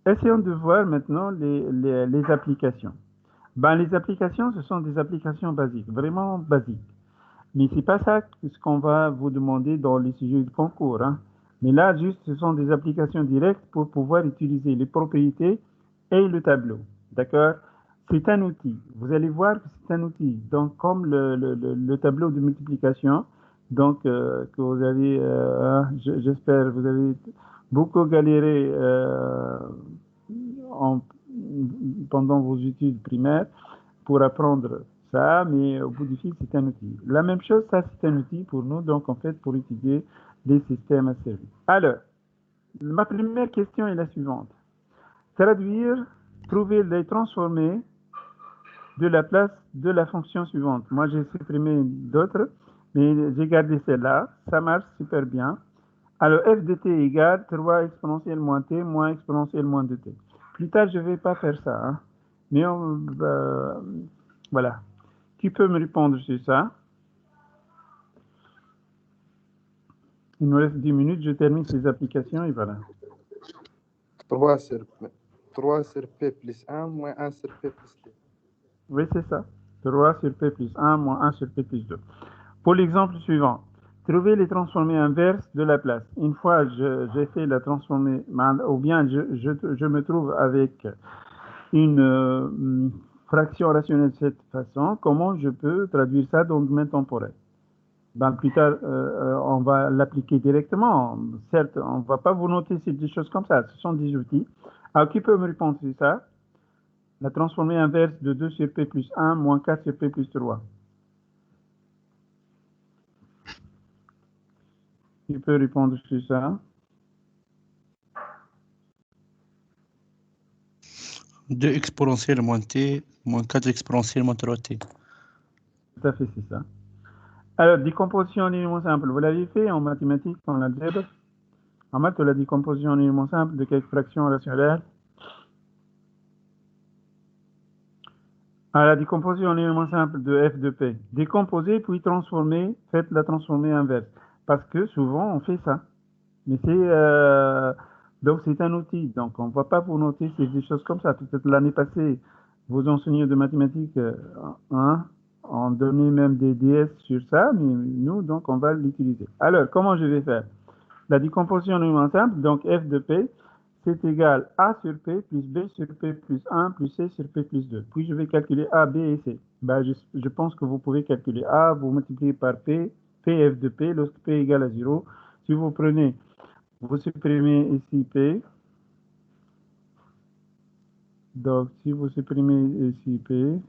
essayons de voir maintenant les applications. Ben, les applications, ce sont des applications basiques, vraiment basiques. Mais c'est pas ça ce qu'on va vous demander dans les sujets de concours. Hein. Mais là, juste, ce sont des applications directes pour pouvoir utiliser les propriétés et le tableau. D'accord? C'est un outil. Vous allez voir que c'est un outil. Donc, comme le tableau de multiplication, donc que vous avez, j'espère, vous avez beaucoup galéré en, pendant vos études primaires pour apprendre ça, mais au bout du fil, c'est un outil. La même chose, ça, c'est un outil pour nous, donc en fait, pour étudier les systèmes à service. Alors, ma première question est la suivante. Traduire, trouver les transformés de la place de la fonction suivante. Moi, j'ai supprimé d'autres, mais j'ai gardé celle-là. Ça marche super bien. Alors, f de t égale 3 exponentielle moins t moins exponentielle moins 2t. Plus tard, je ne vais pas faire ça. Hein. Mais voilà. Qui peut me répondre sur ça? Il nous reste 10 minutes, je termine ces applications et voilà. 3 sur P plus 1 moins 1 sur P plus 2. Oui, c'est ça. 3 sur P plus 1 moins 1 sur P plus 2. Pour l'exemple suivant, trouver les transformés inverses de la place. Une fois j'ai fait la transformée, ou bien je me trouve avec une fraction rationnelle de cette façon, comment je peux traduire ça dans le domaine temporel? Ben, plus tard, on va l'appliquer directement. Certes, on ne va pas vous noter des choses comme ça. Ce sont des outils. Alors, qui peut me répondre sur ça? La transformée inverse de 2 sur P plus 1 moins 4 sur P plus 3. Qui peut répondre sur ça? 2 exponentielle moins t moins 4 exponentielle moins 3t. Tout à fait, c'est ça. Alors, décomposition en éléments simples. Vous l'avez fait en mathématiques, en algèbre. En maths, la décomposition en éléments simples de quelques fractions rationnelles. Alors, la décomposition en éléments simples de f de p. Décomposer puis transformer, faites la transformée inverse. Parce que souvent, on fait ça. Mais donc c'est un outil. Donc, on ne va pas vous noter des choses comme ça. Peut-être l'année passée, vos enseignants de mathématiques ont donné même des DS sur ça, mais nous, donc, on va l'utiliser. Alors, comment je vais faire? La décomposition en éléments simples, donc f de p, c'est égal a sur p plus b sur p plus 1 plus c sur p plus 2. Puis je vais calculer a, b et c. Ben, je pense que vous pouvez calculer a, vous multipliez par p, pf de p, lorsque p égale à 0. Si vous prenez, vous supprimez ici p. Donc, si vous supprimez ici p,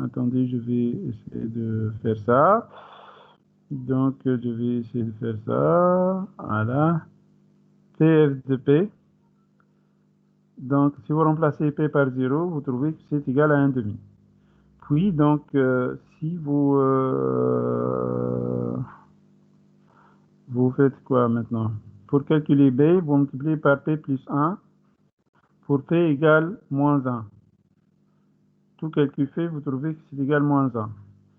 attendez, je vais essayer de faire ça. Donc, je vais essayer de faire ça. Voilà. pf de p Donc, si vous remplacez P par 0, vous trouvez que c'est égal à 1 demi. Puis, donc, si vous faites quoi maintenant? Pour calculer B, vous multipliez par P plus 1 pour P égale moins 1. Tout calcul fait, vous trouvez que c'est égal à moins 1.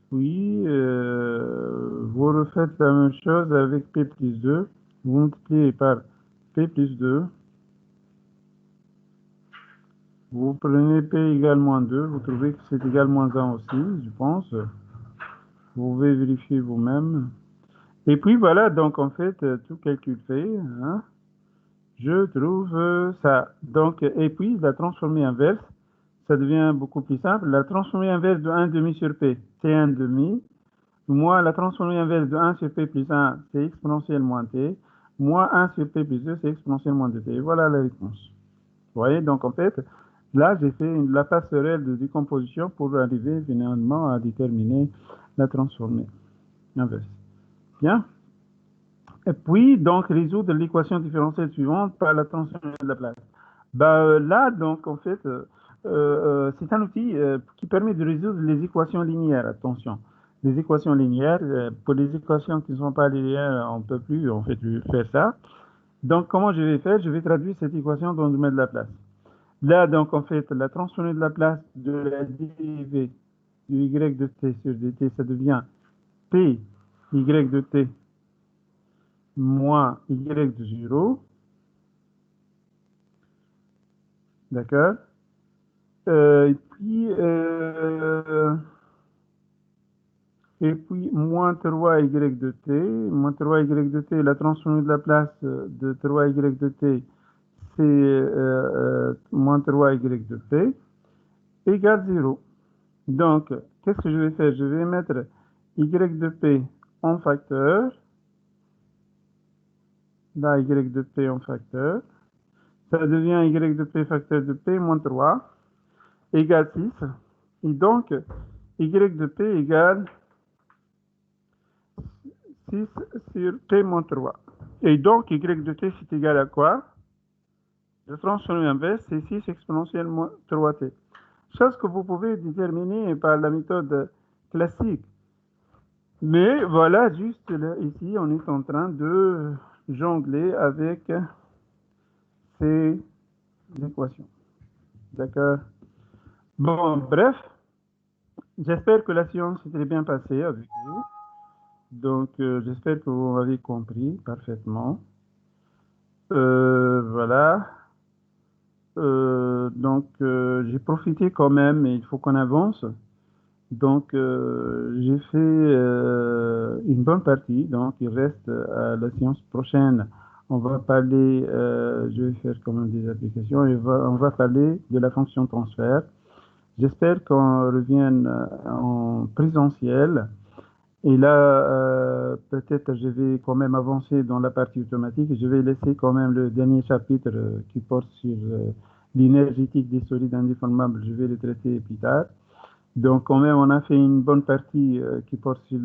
Puis, vous refaites la même chose avec P plus 2. Vous multipliez par P plus 2. Vous prenez P égale moins 2. Vous trouvez que c'est égal à moins 1 aussi, je pense. Vous pouvez vérifier vous-même. Et puis voilà, donc en fait, tout calcul fait, hein, je trouve ça. Donc, et puis la transformée inverse, ça devient beaucoup plus simple. La transformée inverse de 1 demi sur P, c'est 1 demi. Moins la transformée inverse de 1 sur P plus 1, c'est exponentielle moins T. Moins 1 sur P plus 2, c'est exponentielle moins 2T. Et voilà la réponse. Vous voyez, donc en fait, là, j'ai fait la passerelle de décomposition pour arriver finalement à déterminer la transformée inverse. Bien. Et puis, donc, résoudre l'équation différentielle suivante par la transformée de la place. Là, donc, en fait, c'est un outil qui permet de résoudre les équations linéaires. Attention, les équations linéaires, pour les équations qui ne sont pas linéaires, on ne peut plus, en fait, faire ça. Donc, comment je vais faire? Je vais traduire cette équation dans le domaine de la place. Là, donc, en fait, la transformée de la place de la dérivée du y de t sur dt, ça devient p y de t moins y de 0. D'accord? Et puis, moins 3y de t. Moins 3y de t, la transformée de la place de 3y de t, c'est moins 3y de t, égale 0. Donc, qu'est-ce que je vais faire? Je vais mettre y de p en facteur. Là, y de p en facteur. Ça devient y de p facteur de p moins 3 égale 6. Et donc, y de p égale 6 sur p moins 3. Et donc, y de t, c'est égal à quoi? La transformée inverse, c'est 6 exponentielle moins 3t. Chose que vous pouvez déterminer par la méthode classique. Mais voilà, juste là, ici, on est en train de jongler avec ces équations. D'accord? Bon, bref, j'espère que la séance s'est très bien passée avec vous. Donc, j'espère que vous m'avez compris parfaitement. Voilà. Donc, j'ai profité quand même, mais il faut qu'on avance. Donc, j'ai fait une bonne partie. Donc, il reste à la séance prochaine. On va parler, je vais faire quand même des applications, et on va parler de la fonction transfert. J'espère qu'on revienne en présentiel. Et là, peut-être je vais quand même avancer dans la partie automatique. Je vais laisser quand même le dernier chapitre qui porte sur l'énergétique des solides indéformables. Je vais le traiter plus tard. Donc quand même, on a fait une bonne partie qui porte sur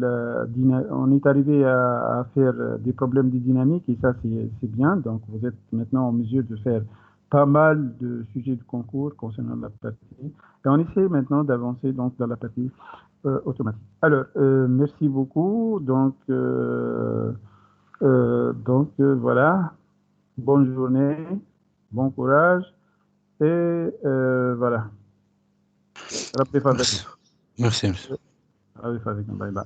on est arrivé à faire des problèmes de dynamique et ça c'est bien. Donc vous êtes maintenant en mesure de faire pas mal de sujets de concours concernant la partie. Et on essaie maintenant d'avancer donc dans la partie automatique. Alors, merci beaucoup. Donc voilà. Bonne journée, bon courage et voilà. Merci. Merci. Bye bye.